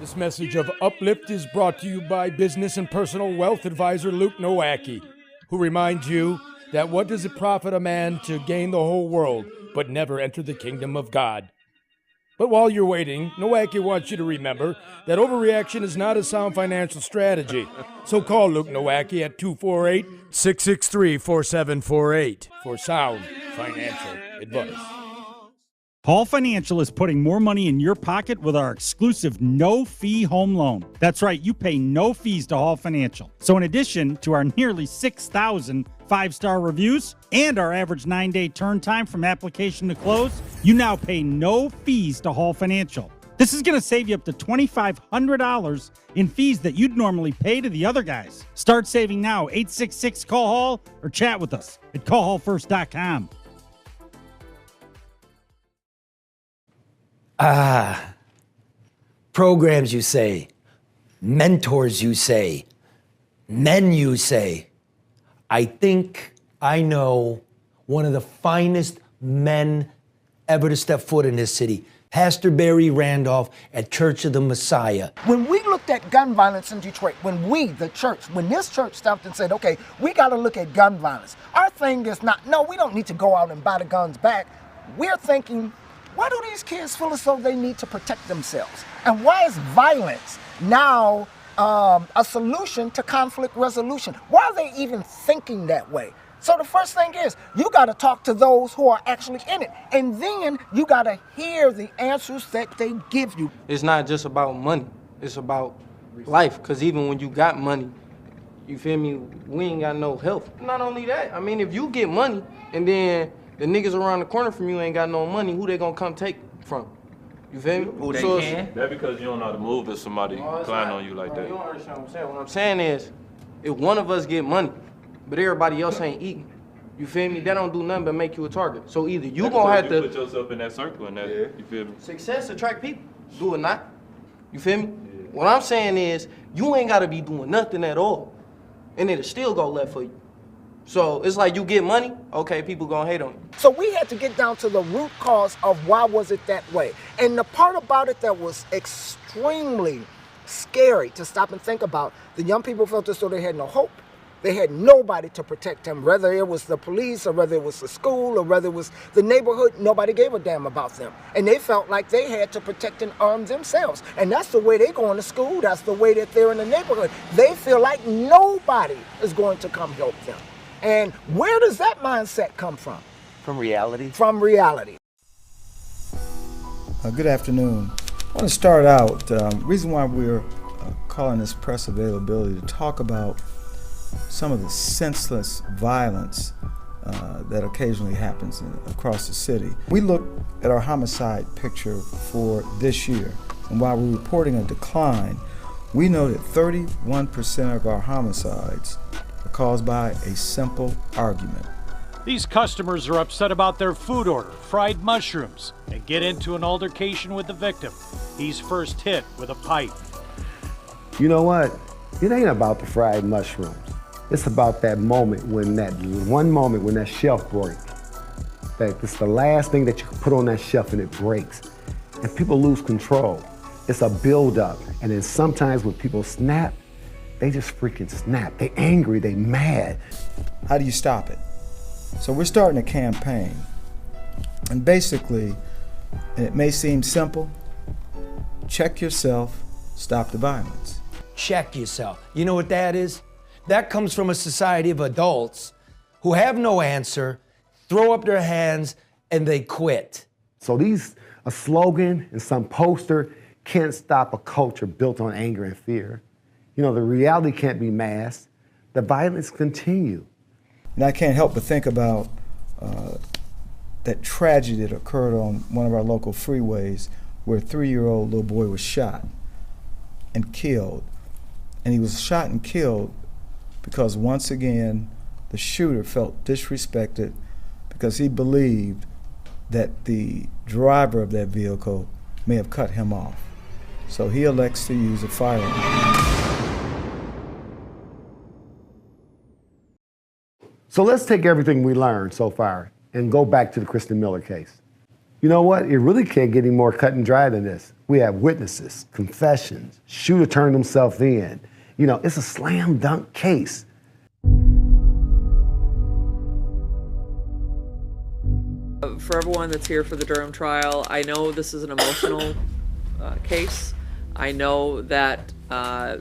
This message of Uplift is brought to you by business and personal wealth advisor Luke Nowacki, who reminds you that what does it profit a man to gain the whole world but never enter the kingdom of God? But while you're waiting, Nowacki wants you to remember that overreaction is not a sound financial strategy. So call Luke Nowacki at 248-663-4748 for sound financial advice. Hall Financial is putting more money in your pocket with our exclusive no-fee home loan. That's right, you pay no fees to Hall Financial. So in addition to our nearly 6,000 five-star reviews and our average 9-day turn time from application to close, you now pay no fees to Hall Financial. This is going to save you up to $2,500 in fees that you'd normally pay to the other guys. Start saving now, 866-CALL-HALL, or chat with us at callhallfirst.com. Programs, you say. Mentors, you say. Men, you say. I think I know one of the finest men ever to step foot in this city. Pastor Barry Randolph at Church of the Messiah. When we looked at gun violence in Detroit, when we, the church, when this church stopped and said, okay, we got to look at gun violence. Our thing is not, no, we don't need to go out and buy the guns back. We're thinking, why do these kids feel as though they need to protect themselves? And why is violence now a solution to conflict resolution? Why are they even thinking that way? So the first thing is, you got to talk to those who are actually in it. And then you got to hear the answers that they give you. It's not just about money. It's about life. Because even when you got money, you feel me, we ain't got no health. Not only that, I mean, if you get money and then the niggas around the corner from you ain't got no money, who they gonna come take from? You feel me? Who they can? That's because you don't know how to move if somebody climb on you like that. You don't understand what I'm saying. What I'm saying is, if one of us get money, but everybody else ain't eating, you feel me? That don't do nothing but make you a target. So either you gonna have to put yourself in that circle and that, you feel me? Success attract people. Do it not. You feel me? What I'm saying is, you ain't gotta be doing nothing at all, and it'll still go left for you. So it's like you get money, okay, people gonna hate on you. So we had to get down to the root cause of why was it that way. And the part about it that was extremely scary to stop and think about, the young people felt as though they had no hope. They had nobody to protect them, whether it was the police or whether it was the school or whether it was the neighborhood, nobody gave a damn about them. And they felt like they had to protect and arm themselves. And that's the way they go to school, that's the way that they're in the neighborhood. They feel like nobody is going to come help them. And where does that mindset come from? From reality? From reality. Good afternoon. I want to start out, the reason why we're calling this press availability to talk about some of the senseless violence that occasionally happens across the city. We looked at our homicide picture for this year, and while we're reporting a decline, we know that 31% of our homicides are caused by a simple argument. These customers are upset about their food order, fried mushrooms, and get into an altercation with the victim. He's first hit with a pipe. You know what? It ain't about the fried mushrooms. It's about that moment when that shelf breaks. That it's the last thing that you can put on that shelf and it breaks. And people lose control. It's a buildup. And then sometimes when people snap, they just freaking snap. They angry, they mad. How do you stop it? So we're starting a campaign. And basically, and it may seem simple, check yourself, stop the violence. Check yourself. You know what that is? That comes from a society of adults who have no answer, throw up their hands, and they quit. So a slogan and some poster can't stop a culture built on anger and fear. You know, the reality can't be masked. The violence continue. And I can't help but think about that tragedy that occurred on one of our local freeways where a 3-year-old little boy was shot and killed. And he was shot and killed because once again, the shooter felt disrespected because he believed that the driver of that vehicle may have cut him off. So he elects to use a firearm. So let's take everything we learned so far and go back to the Kristen Miller case. You know what? It really can't get any more cut and dry than this. We have witnesses, confessions, shooter turned himself in. You know, it's a slam dunk case. For everyone that's here for the Durham trial, I know this is an emotional case. I know that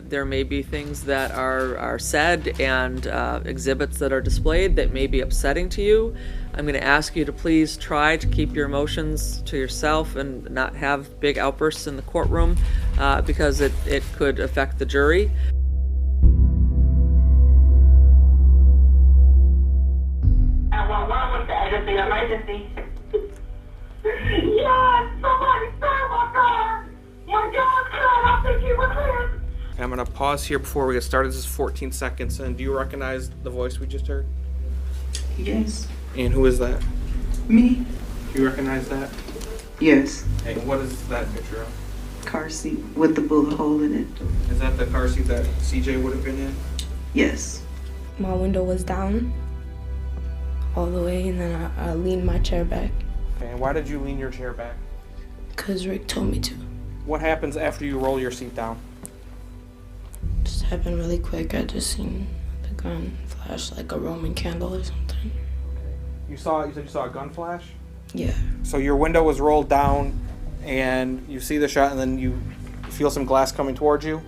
there may be things that are said and exhibits that are displayed that may be upsetting to you. I'm going to ask you to please try to keep your emotions to yourself and not have big outbursts in the courtroom because it could affect the jury. 911 with the address of your emergency. Yes, somebody save my car. My dog's car, I think he was here. I'm going to pause here before we get started. This is 14 seconds. And do you recognize the voice we just heard? Yes. And who is that? Me? Do you recognize that? Yes. Hey, what is that picture of? Car seat with the bullet hole in it. Is that the car seat that CJ would have been in? Yes. My window was down all the way, and then I leaned my chair back. Okay, and why did you lean your chair back? Because Rick told me to. What happens after you roll your seat down? Just happened really quick. I just seen the gun flash like a Roman candle or something. You said you saw a gun flash? Yeah. So your window was rolled down and you see the shot and then you feel some glass coming towards you?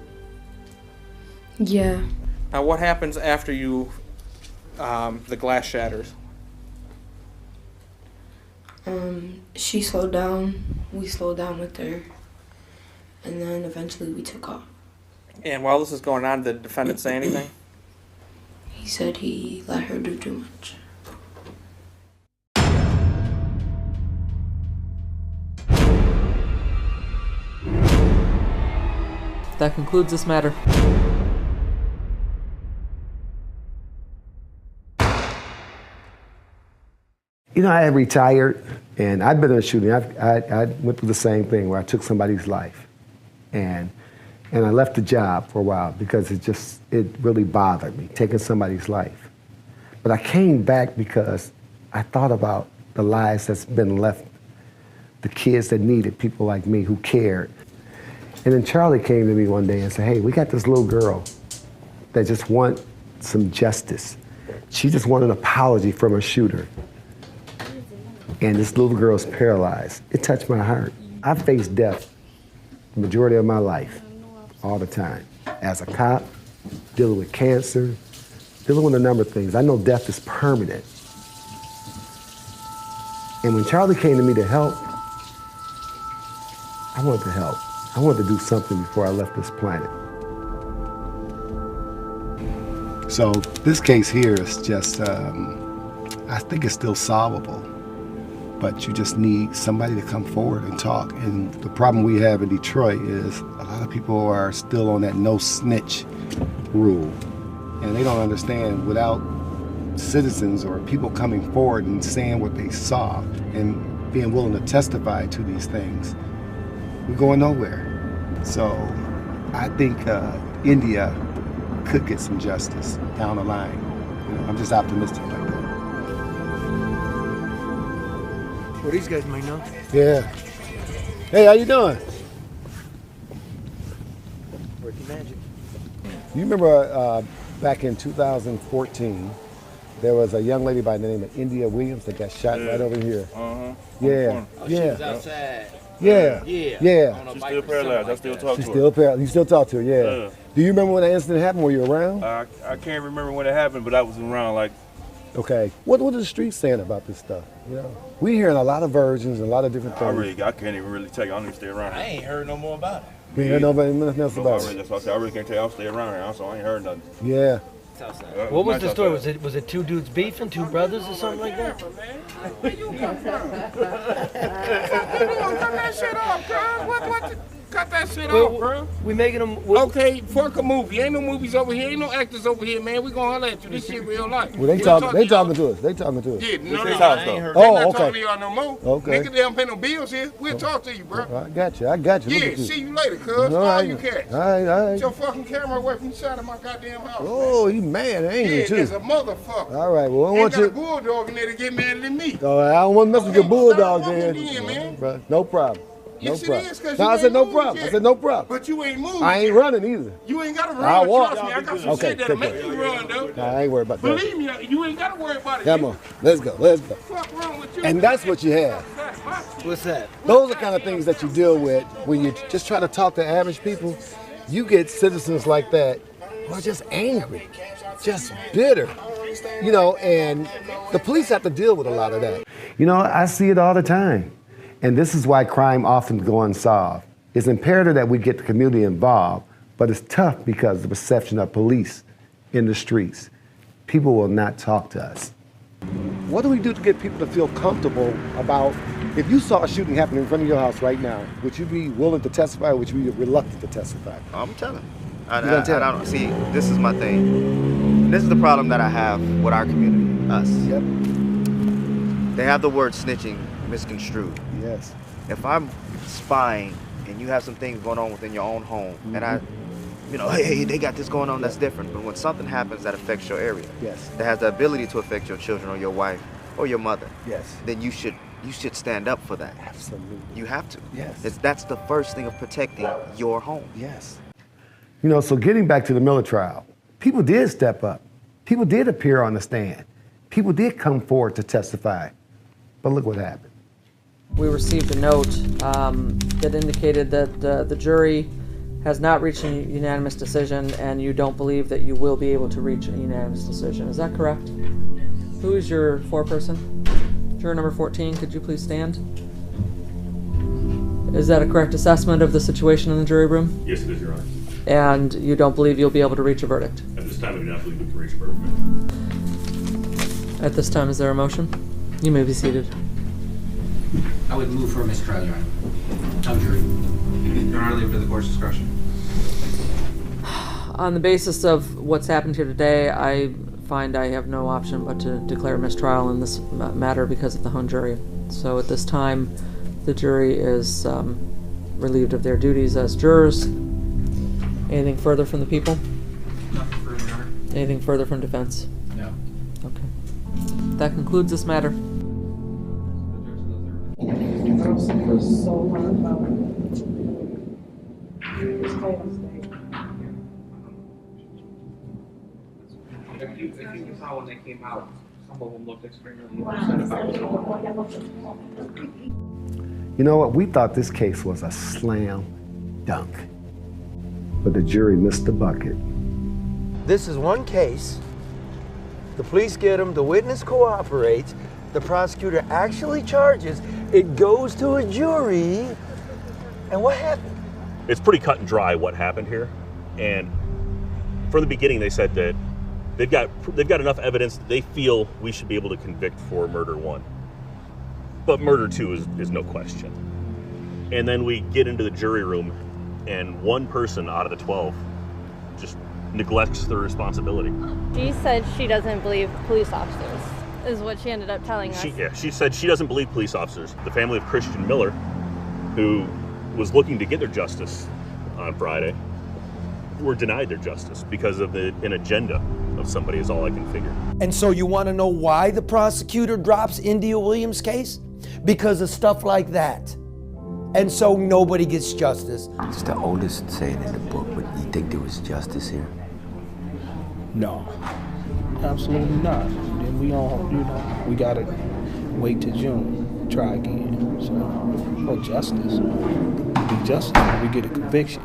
Yeah. Now what happens after the glass shatters? She slowed down, we slowed down with her, and then eventually we took off. And while this is going on, did the defendant say anything? He said he let her do too much. That concludes this matter. You know, I had retired, and I'd been in a shooting. I went through the same thing where I took somebody's life, and I left the job for a while because it really bothered me, taking somebody's life. But I came back because I thought about the lives that's been left, the kids that needed people like me who cared. And then Charlie came to me one day and said, hey, we got this little girl that just wants some justice. She just wanted an apology from her shooter. And this little girl's paralyzed. It touched my heart. I faced death the majority of my life, all the time. As a cop, dealing with cancer, dealing with a number of things. I know death is permanent. And when Charlie came to me to help, I wanted to help. I wanted to do something before I left this planet. So this case here is just, I think it's still solvable. But you just need somebody to come forward and talk. And the problem we have in Detroit is a lot of people are still on that no snitch rule. And they don't understand without citizens or people coming forward and saying what they saw and being willing to testify to these things, we're going nowhere. So I think India could get some justice down the line. You know, I'm just optimistic like that. Well, these guys might know. Yeah. Hey, how you doing? Working magic. You remember back in 2014, there was a young lady by the name of India Williams that got shot right over here. Yeah. Oh, she was outside. Yeah. She's still paralyzed. I still talk She's to still paralyzed. You still talk to her, yeah. Do you remember when that incident happened? Were you around? I can't remember when it happened, but I was around. Like, okay. What are the streets saying about this stuff? You know, we hearing a lot of versions and a lot of different things. I can't even really tell you. I don't even stay around here. I ain't heard no more about it. You ain't heard nothing else about it. That's why I said I really can't tell you. I don't stay around here, so I ain't heard nothing. Yeah. What was the story? Was it two dudes beefing, two brothers or something like that? Where you come from? Cut that shit off, girl. Cut that shit off, bro. We making them. Okay, fuck a movie. Ain't no movies over here. Ain't no actors over here, man. We gonna holler at you. This shit real life. Well, they talking to us. They talking to us. Yeah, no, They not okay. talking to y'all no more. Okay. Nigga, they don't pay no bills here. We'll talk to you, bro. I got you. Look Yeah, at you. see you later, cuz. All All right. you cats. All right. Get your fucking camera away from the side of my goddamn house. Oh, he mad, ain't Yeah, he, too? there's a motherfucker. All right, well, I Ain't want got a you. bulldog in there to get madder than me. All right, I don't want to mess with your bulldog, then. man. Bro, no problem. No Yes, it problem. is, 'cause No, you I said ain't no moved problem. yet. I said no problem. But you ain't moved. I ain't yet. running either. You ain't got to run. I'll walk. Trust me, I got some Okay, shit that'll take make care. you run, though. Nah, I ain't worried about that. Believe me, you ain't got to worry about it. Come on, let's go. Let's go. Fuck wrong with you? And that's what you have. What's that? Those are kind of things that you deal with when you just try to talk to average people. You get citizens like that who are just angry, just bitter, you know, and the police have to deal with a lot of that. You know, I see it all the time. And this is why crime often goes unsolved. It's imperative that we get the community involved, but it's tough because of the perception of police in the streets. People will not talk to us. What do we do to get people to feel comfortable about, if you saw a shooting happen in front of your house right now, would you be willing to testify or would you be reluctant to testify? I'm telling. You gonna tell? I don't see. This is my thing. This is the problem that I have with our community, us. Yep. They have the word snitching misconstrued. Yes. If I'm spying and you have some things going on within your own home, and I, hey, they got this going on, that's different. But when something happens that affects your area, yes, that has the ability to affect your children or your wife or your mother, yes, then you should stand up for that. Absolutely. You have to. Yes. That's the first thing of protecting your home. Yes. You know, so getting back to the Miller trial, people did step up. People did appear on the stand. People did come forward to testify. But look what happened. We received a note that indicated that the jury has not reached a unanimous decision, and you don't believe that you will be able to reach a unanimous decision. Is that correct? Who is your foreperson? Juror number 14, could you please stand? Is that a correct assessment of the situation in the jury room? Yes, it is, Your Honor. And you don't believe you'll be able to reach a verdict? At this time, I do not believe we can reach a verdict. At this time, is there a motion? You may be seated. I would move for a mistrial, Your Honor. No jury. Your Honor, leave it to the court's discretion. On the basis of what's happened here today, I find I have no option but to declare mistrial in this matter because of the hung jury. So at this time, the jury is relieved of their duties as jurors. Anything further from the people? Nothing further, Your Honor. Anything further from defense? No. Okay. That concludes this matter. If you saw when they came out, some of them looked extremely upset about what's going on. You know what? We thought this case was a slam dunk. But the jury missed the bucket. This is one case. The police get them, the witness cooperates, the prosecutor actually charges, it goes to a jury, and what happened? It's pretty cut and dry what happened here. And from the beginning, they said that they've got enough evidence that they feel we should be able to convict for murder 1. But murder 2 is no question. And then we get into the jury room, and one person out of the 12 just neglects their responsibility. She said she doesn't believe police officers, is what she ended up telling us. She said she doesn't believe police officers. The family of Christian Miller, who was looking to get their justice on Friday, were denied their justice because of an agenda of somebody, is all I can figure. And so you want to know why the prosecutor drops India Williams' case? Because of stuff like that. And so nobody gets justice. It's the oldest saying in the book, but you think there was justice here? No, absolutely not. Then we gotta wait till June, try again. So, no justice. It'll be justice when we get a conviction.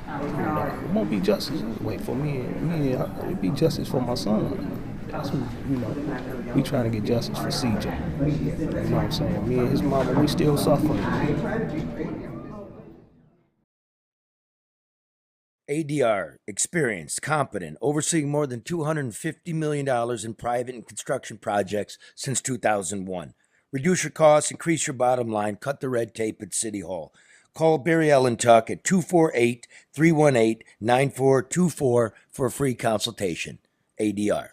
It won't be justice. Wait for me. It'll be justice for my son. That's what, we trying to get justice for CJ. You know what I'm saying? Me and his mama, we still suffering. ADR, experienced, competent, overseeing more than $250 million in private and construction projects since 2001. Reduce your costs, increase your bottom line, cut the red tape at City Hall. Call Barry Allen Tuck at 248-318-9424 for a free consultation. ADR.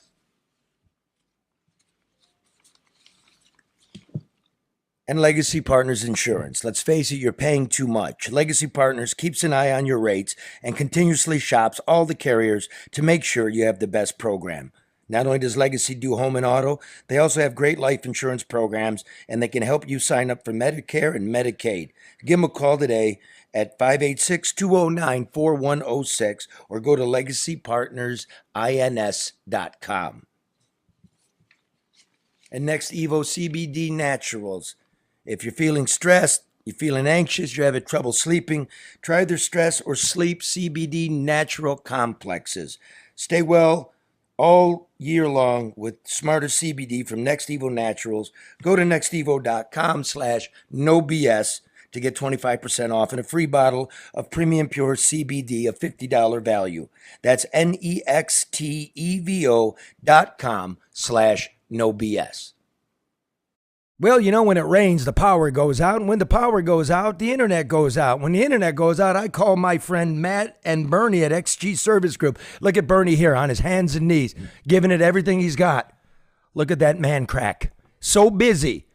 And Legacy Partners Insurance. Let's face it, you're paying too much. Legacy Partners keeps an eye on your rates and continuously shops all the carriers to make sure you have the best program. Not only does Legacy do home and auto, they also have great life insurance programs, and they can help you sign up for Medicare and Medicaid. Give them a call today at 586-209-4106 or go to legacypartnersins.com. And next, Evo CBD Naturals. If you're feeling stressed, you're feeling anxious, you're having trouble sleeping, try their stress or sleep CBD natural complexes. Stay well all year long with smarter CBD from Next Evo Naturals. Go to nextevo.com/nobs to get 25% off and a free bottle of premium pure CBD of $50 value. That's nextevo.com/nobs. Well, you know, when it rains, the power goes out. And when the power goes out, the internet goes out. When the internet goes out, I call my friend Matt and Bernie at XG Service Group. Look at Bernie here on his hands and knees, giving it everything he's got. Look at that man crack. So busy,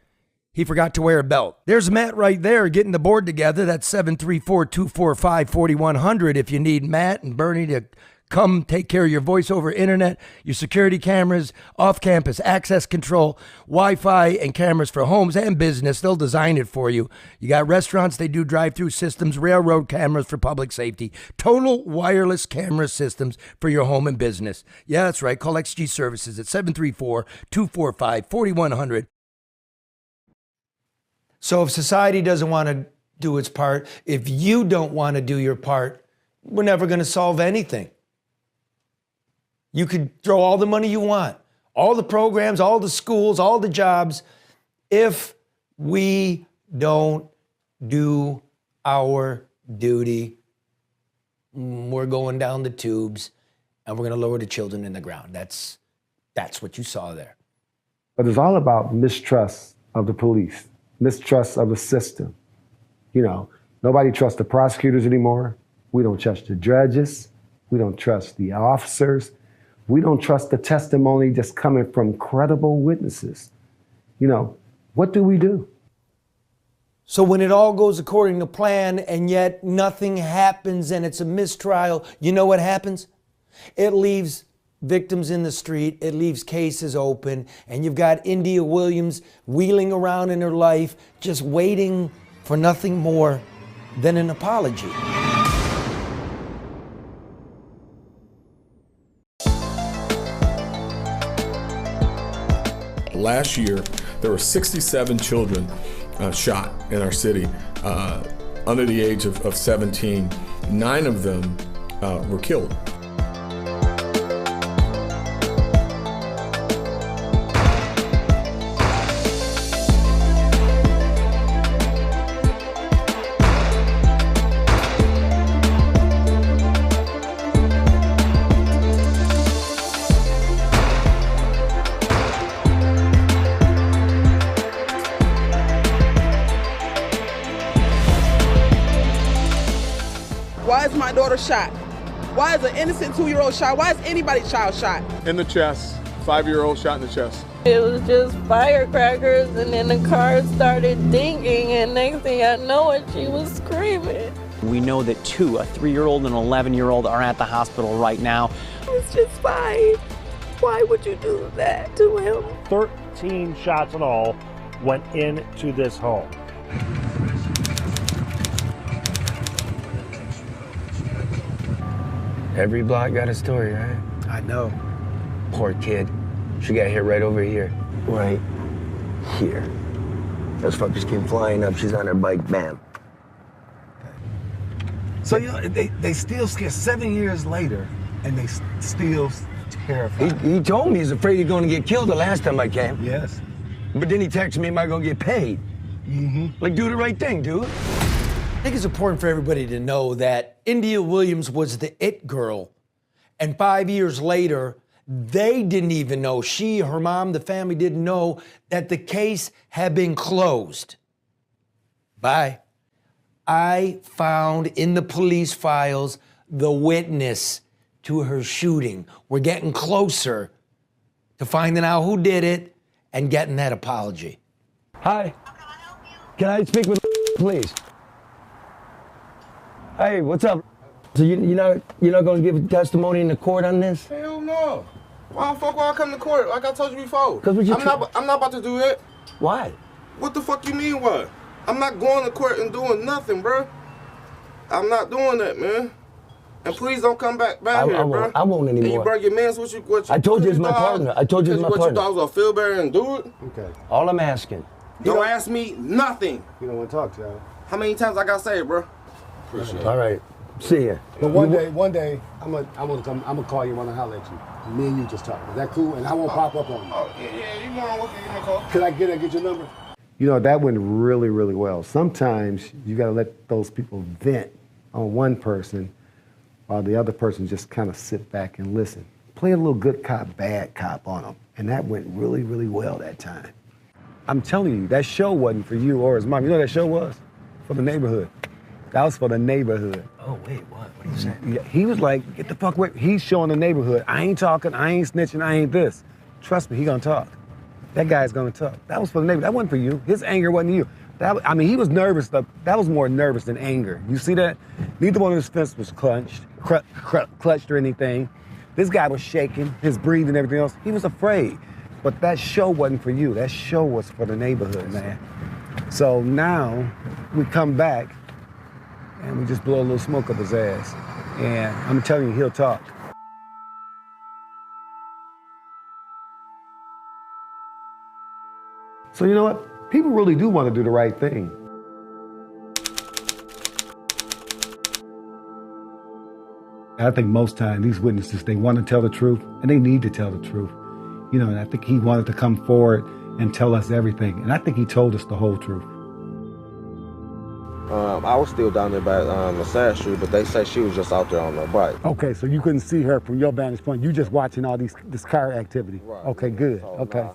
he forgot to wear a belt. There's Matt right there getting the board together. That's 734-245-4100 if you need Matt and Bernie to come take care of your voice over internet, your security cameras, off-campus access control, Wi-Fi, and cameras for homes and business. They'll design it for you. You got restaurants, they do drive-through systems, railroad cameras for public safety, total wireless camera systems for your home and business. Yeah, that's right. Call XG Services at 734-245-4100. So if society doesn't want to do its part, if you don't want to do your part, we're never going to solve anything. You could throw all the money you want, all the programs, all the schools, all the jobs. If we don't do our duty, we're going down the tubes and we're going to lower the children in the ground. That's what you saw there. But it's all about mistrust of the police, mistrust of the system. You know, nobody trusts the prosecutors anymore. We don't trust the judges. We don't trust the officers. We don't trust the testimony just coming from credible witnesses. You know, what do we do? So when it all goes according to plan and yet nothing happens and it's a mistrial, you know what happens? It leaves victims in the street, it leaves cases open, and you've got India Williams wheeling around in her life just waiting for nothing more than an apology. Last year, there were 67 children shot in our city under the age of 17. 9 of them were killed. Why is my daughter shot? Why is an innocent 2-year-old shot? Why is anybody's child shot? In the chest. 5-year-old shot in the chest. It was just firecrackers, and then the car started dinging, and next thing I know it, she was screaming. We know that two, a 3-year-old and an 11-year-old, are at the hospital right now. It's just fine. Why would you do that to him? 13 shots in all went into this home. Every block got a story, right? I know. Poor kid. She got hit right over here. Right here. Those fuckers came flying up. She's on her bike, bam. So, you know, they still scared 7 years later, and they still terrified. He told me he's afraid he's going to get killed the last time I came. Yes. But then he texted me, am I going to get paid? Mm-hmm. Like, do the right thing, dude. I think it's important for everybody to know that India Williams was the it girl. And 5 years later, they didn't even know, she, her mom, the family didn't know that the case had been closed. Bye. I found in the police files the witness to her shooting. We're getting closer to finding out who did it and getting that apology. Hi. Can I speak with please? Hey, what's up? So you're not going to give testimony in the court on this? Hell no. Why the fuck would I come to court? Like I told you before. I'm not about to do that. Why? What the fuck you mean what? I'm not going to court and doing nothing, bro. I'm not doing that, man. And please don't come back here, bro. I won't anymore. And you bring your mans with you. I told you it's my partner. I told you it's my partner. You thought I was gonna feel better and do it? Okay. All I'm asking. Don't ask me nothing. You don't want to talk, Charlie. How many times I gotta say it, bro? Appreciate it. All right. See ya. But one day, I'm gonna call you when I holler at you. Me and you just talk. Is that cool? And I won't pop up on you. Oh, yeah, you want to look at your call? Could I get your number? You know, that went really, really well. Sometimes you got to let those people vent on one person while the other person just kind of sit back and listen. Play a little good cop, bad cop on them. And that went really, really well that time. I'm telling you, that show wasn't for you or his mom. You know what that show was? For the neighborhood. That was for the neighborhood. Oh, wait, what? What are you saying? Yeah, he was like, get the fuck away. He's showing the neighborhood. I ain't talking, I ain't snitching, I ain't this. Trust me, he gonna talk. That guy's gonna talk. That was for the neighborhood. That wasn't for you. His anger wasn't you. He was nervous. That was more nervous than anger. You see that? Neither one of his fists was clutched or anything. This guy was shaking, his breathing and everything else. He was afraid. But that show wasn't for you. That show was for the neighborhood, man. So now we come back and we just blow a little smoke up his ass. And I'm telling you, he'll talk. So you know what? People really do want to do the right thing. I think most times these witnesses, they want to tell the truth and they need to tell the truth. You know, and I think he wanted to come forward and tell us everything. And I think he told us the whole truth. I was still down there by the side street, but they say she was just out there on her bike. Okay, so you couldn't see her from your vantage point. You just watching all this car activity. Right. Okay, good. Okay.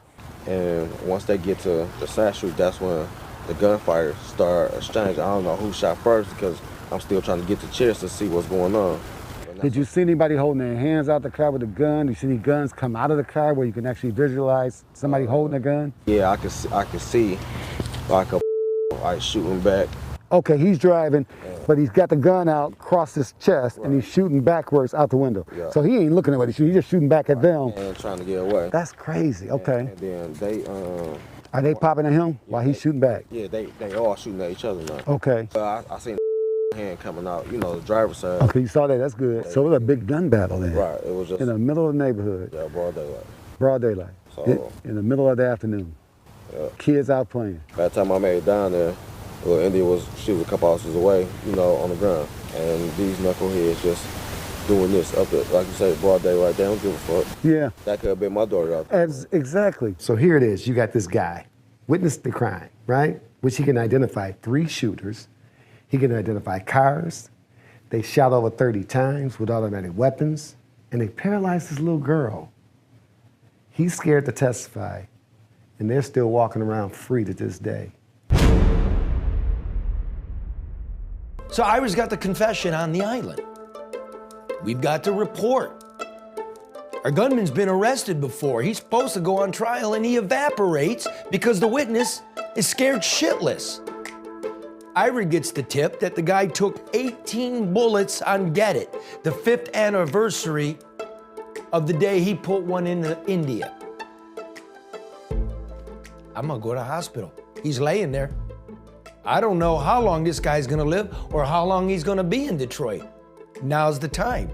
And once they get to the side street, that's when the gunfire start exchanging. I don't know who shot first because I'm still trying to get the chairs to see what's going on. Did you see anybody holding their hands out the car with a gun? Did you see any guns come out of the car where you can actually visualize somebody holding a gun? Yeah, I can see like a like shooting back. Okay, he's driving, but he's got the gun out across his chest, and he's shooting backwards out the window. Yeah. So he ain't looking at what he's shooting, he's just shooting back at them. And trying to get away. That's crazy, okay. And then they... Are they popping at him while he's shooting back? Yeah, they all shooting at each other now. Okay. I seen hand coming out, you know, the driver's side. Okay, you saw that, that's good. So it was a big gun battle then. Right, it was just... In the middle of the neighborhood. Yeah, broad daylight. Broad daylight. So, in the middle of the afternoon. Yeah. Kids out playing. By the time I made it down there, well, India she was a couple houses away, you know, on the ground. And these knuckleheads just doing this up there, like you say, broad day right there, don't give a fuck. Yeah. That could have been my daughter out there. Exactly. So here it is, you got this guy, witnessed the crime, right? Which he can identify 3 shooters. He can identify cars. They shot over 30 times with automatic weapons, and they paralyzed this little girl. He's scared to testify, and they're still walking around free to this day. So Iris got the confession on the island. we've got to report. Our gunman's been arrested before. He's supposed to go on trial and he evaporates because the witness is scared shitless. Ira gets the tip that the guy took 18 bullets on Get It, the 5th anniversary of the day he put one into India. I'm gonna go to the hospital. He's laying there. I don't know how long this guy's gonna live or how long he's gonna be in Detroit. Now's the time.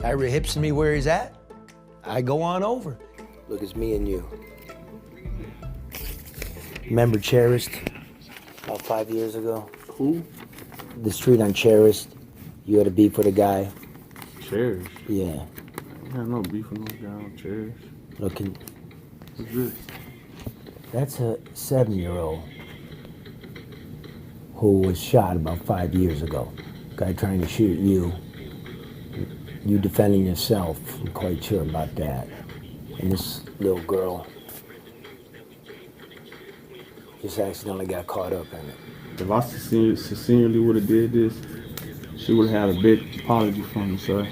Ira hips me where he's at. I go on over. Look, it's me and you. Remember Cherished? About 5 years ago? Who? The street on Cherished. You had a beef with a guy. Cherish? Yeah. I have no beef with no guy on Cherish. Look, What's this? that's a 7-year-old who was shot about 5 years ago. Guy trying to shoot you. You defending yourself. I'm quite sure about that. And this little girl just accidentally got caught up in it. If I sincerely would have did this, she would have had a big apology from me, sir.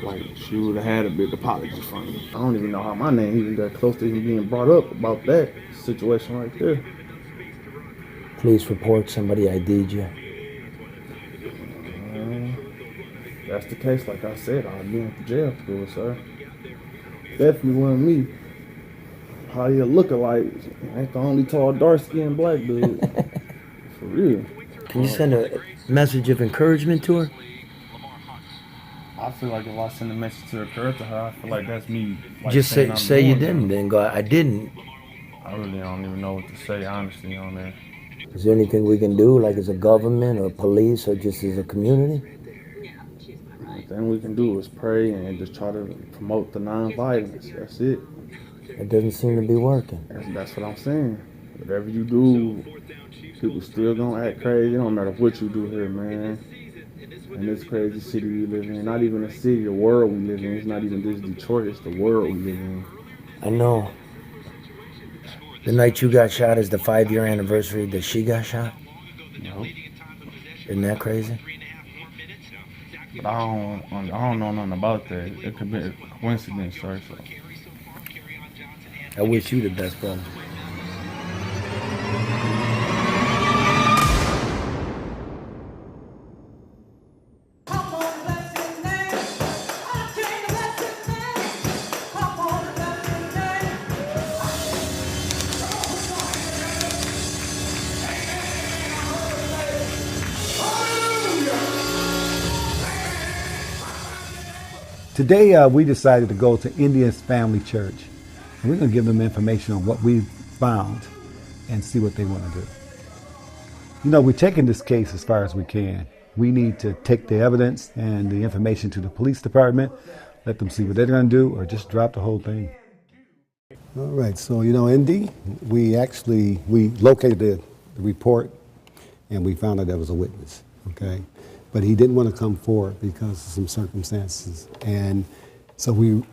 Like, she would have had a big apology from me. I don't even know how my name even got close to even being brought up about that situation right there. Police report somebody ID'd you. If that's the case, like I said, I'd be in jail for it, sir. Definitely wasn't me. How you look-alike? Ain't the only tall, dark-skinned black dude. For real. Can you send a message of encouragement to her? I feel like if I send a message to her, I feel like that's me. Like, Just say you didn't, then go, I didn't. I really don't even know what to say, honestly, on that. Is there anything we can do, like as a government or police or just as a community? The thing we can do is pray and just try to promote the non-violence. That's it. It doesn't seem to be working. That's what I'm saying. Whatever you do, people still gonna act crazy. It don't matter what you do here, man. In this crazy city we live in, not even a city, the world we live in. It's not even just Detroit, it's the world we live in. I know. The night you got shot is the 5-year anniversary that she got shot? Nope. Isn't that crazy? But I don't know nothing about that. It could be a coincidence, sir. So. I wish you the best, brother. Today, we decided to go to India's Family Church, and we're going to give them information on what we found and see what they want to do. You know, we're taking this case as far as we can. We need to take the evidence and the information to the police department, let them see what they're going to do, or just drop the whole thing. All right, so, you know, Indy, we located the report, and we found out there was a witness, okay? But he didn't want to come forward because of some circumstances. And so we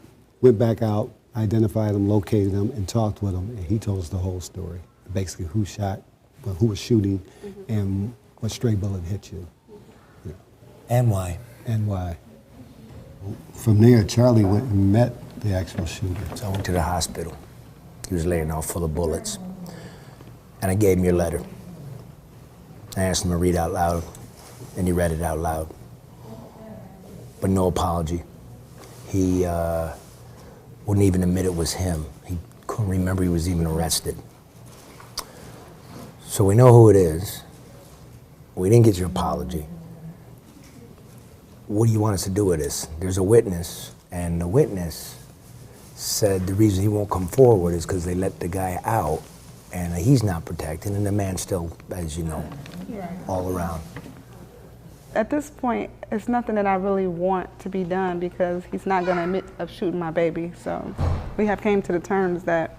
went back out, identified him, located him, and talked with him. And he told us the whole story, basically who shot, who was shooting, and what stray bullet hit you. Yeah. And why? And why. From there, Charlie went and met the actual shooter. So I went to the hospital. He was laying out full of bullets. And I gave him your letter. I asked him to read out loud. And he read it out loud. But no apology. He wouldn't even admit it was him. He couldn't remember he was even arrested. So we know who it is. We didn't get your apology. What do you want us to do with this? There's a witness, and the witness said the reason he won't come forward is because they let the guy out, and he's not protected, and the man's still, as you know, all around. At this point, it's nothing that I really want to be done because he's not going to admit of shooting my baby. So we have came to the terms that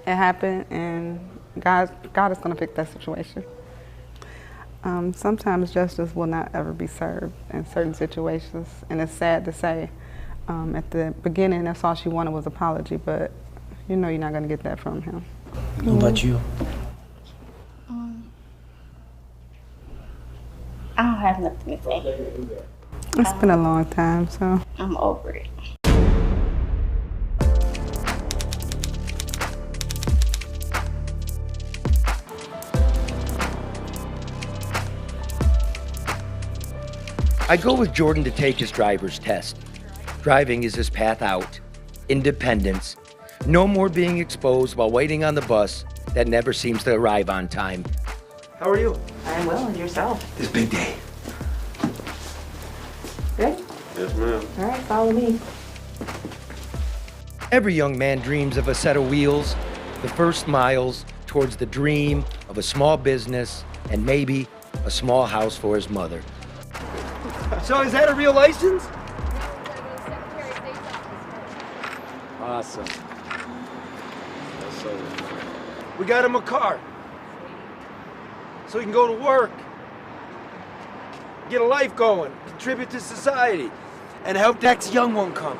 it happened and God is going to fix that situation. Sometimes justice will not ever be served in certain situations, and it's sad to say. At the beginning, that's all she wanted was apology, but you know you're not going to get that from him. What about you? I don't have nothing to say. It's been a long time, so. I'm over it. I go with Jordan to take his driver's test. Driving is his path out. Independence. No more being exposed while waiting on the bus that never seems to arrive on time. How are you? I'm well, and yourself? This big day. Good? Yes, ma'am. All right, follow me. Every young man dreams of a set of wheels, the first miles towards the dream of a small business and maybe a small house for his mother. So is that a real license? Awesome. We got him a car. So he can go to work, get a life going, contribute to society, and help the next young one come.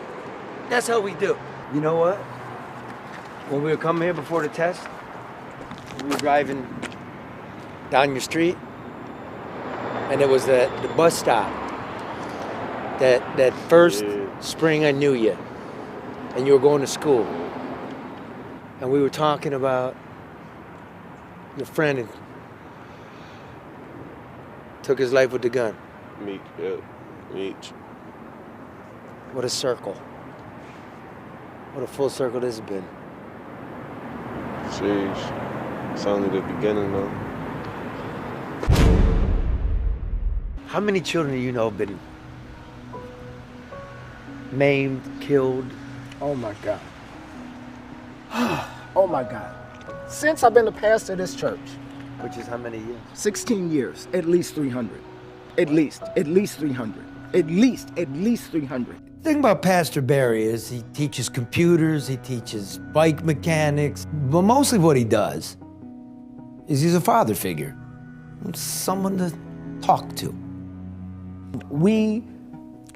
That's how we do. You know what? When we were coming here before the test, we were driving down your street, and it was the bus stop. That first spring I knew you, and you were going to school. And we were talking about your friend who took his life with the gun. Meek, yep, Meek. What a circle. What a full circle this has been. Jeez, it's only the beginning though. How many children do you know have been maimed, killed? Oh my God. Oh my God. Since I've been the pastor of this church. Which is how many years? 16 years, at least 300. At least 300. At least 300. The thing about Pastor Barry is he teaches computers, he teaches bike mechanics, but mostly what he does is he's a father figure, someone to talk to. We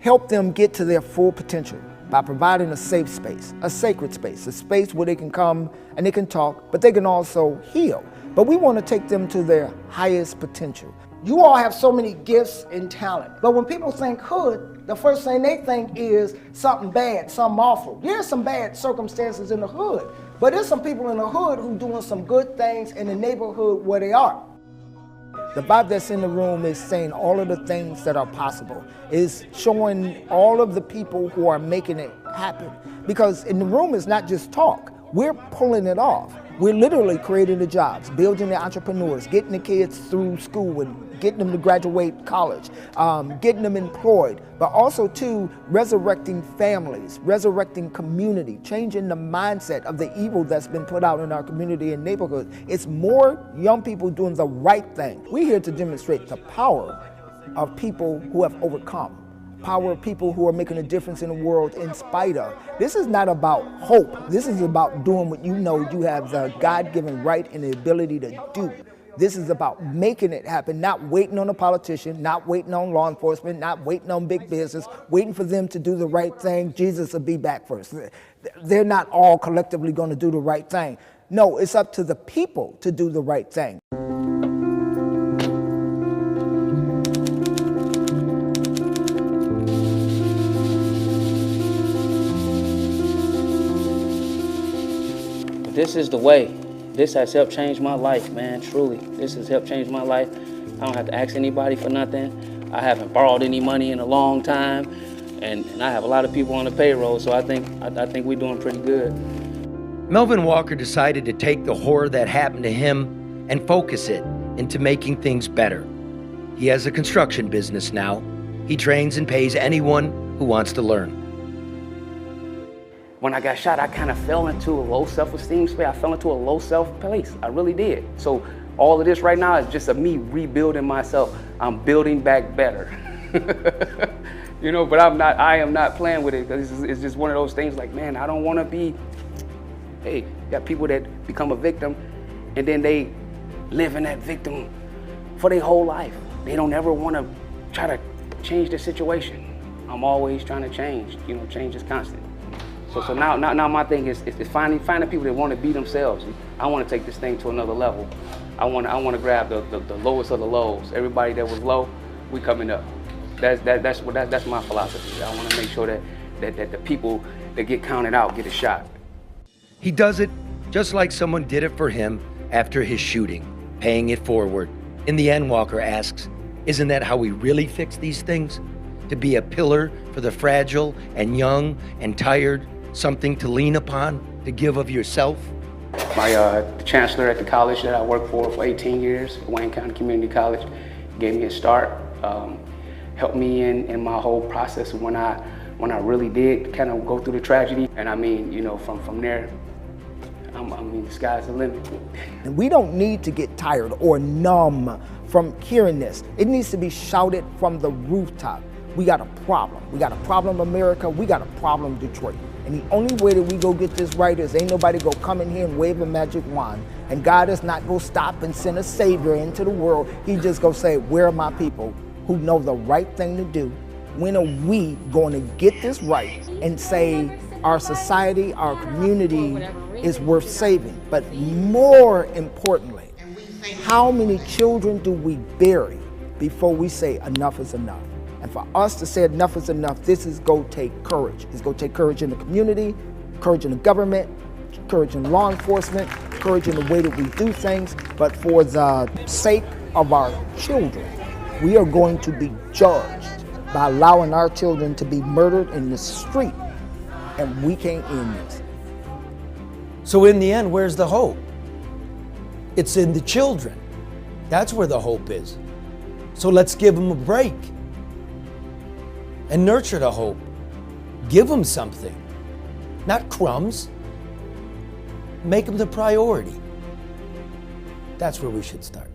help them get to their full potential by providing a safe space, a sacred space, a space where they can come and they can talk, but they can also heal. But we want to take them to their highest potential. You all have so many gifts and talent, but when people think hood, the first thing they think is something bad, something awful. There's some bad circumstances in the hood, but there's some people in the hood who doing some good things in the neighborhood where they are. The vibe that's in the room is saying all of the things that are possible, is showing all of the people who are making it happen. Because in the room is not just talk, we're pulling it off. We're literally creating the jobs, building the entrepreneurs, getting the kids through school and getting them to graduate college, getting them employed, but also too, resurrecting families, resurrecting community, changing the mindset of the evil that's been put out in our community and neighborhood. It's more young people doing the right thing. We're here to demonstrate the power of people who have overcome. Power of people who are making a difference in the world in spite of. This is not about hope. This is about doing what you know you have the God-given right and the ability to do. This is about making it happen, not waiting on a politician, not waiting on law enforcement, not waiting on big business, waiting for them to do the right thing. Jesus will be back first. They're not all collectively going to do the right thing. No, it's up to the people to do the right thing. This is the way. This has helped change my life, man, truly. This has helped change my life. I don't have to ask anybody for nothing. I haven't borrowed any money in a long time, and I have a lot of people on the payroll, so I think we're doing pretty good. Melvin Walker decided to take the horror that happened to him and focus it into making things better. He has a construction business now. He trains and pays anyone who wants to learn. When I got shot, I kind of fell into a low self-esteem space. I fell into a low self place. I really did. So all of this right now is just me rebuilding myself. I'm building back better. You know, but I am not playing with it, because it's just one of those things like, man, I don't want to be, hey, you got people that become a victim and then they live in that victim for their whole life. They don't ever want to try to change the situation. I'm always trying to change. You know, change is constant. So now my thing is finding people that want to be themselves. I want to take this thing to another level. I want to grab the lowest of the lows. Everybody that was low, we coming up. That's my philosophy. I want to make sure that the people that get counted out get a shot. He does it just like someone did it for him after his shooting, paying it forward. In the end, Walker asks, isn't that how we really fix these things? To be a pillar for the fragile and young and tired, something to lean upon, to give of yourself? My chancellor at the college that I worked for 18 years, Wayne County Community College, gave me a start, helped me in my whole process when I really did kind of go through the tragedy. And I mean, you know, from there, the sky's the limit. And we don't need to get tired or numb from hearing this. It needs to be shouted from the rooftop. We got a problem. We got a problem, America. We got a problem, Detroit. And the only way that we go get this right is ain't nobody go come in here and wave a magic wand. And God is not go stop and send a savior into the world. He just go say, where are my people who know the right thing to do? When are we going to get this right and say our society, our community is worth saving? But more importantly, how many children do we bury before we say enough is enough? And for us to say enough is enough, this is go take courage. It's go take courage in the community, courage in the government, courage in law enforcement, courage in the way that we do things. But for the sake of our children, we are going to be judged by allowing our children to be murdered in the street. And we can't end this. So in the end, where's the hope? It's in the children. That's where the hope is. So let's give them a break and nurture the hope. Give them something, not crumbs. Make them the priority. That's where we should start.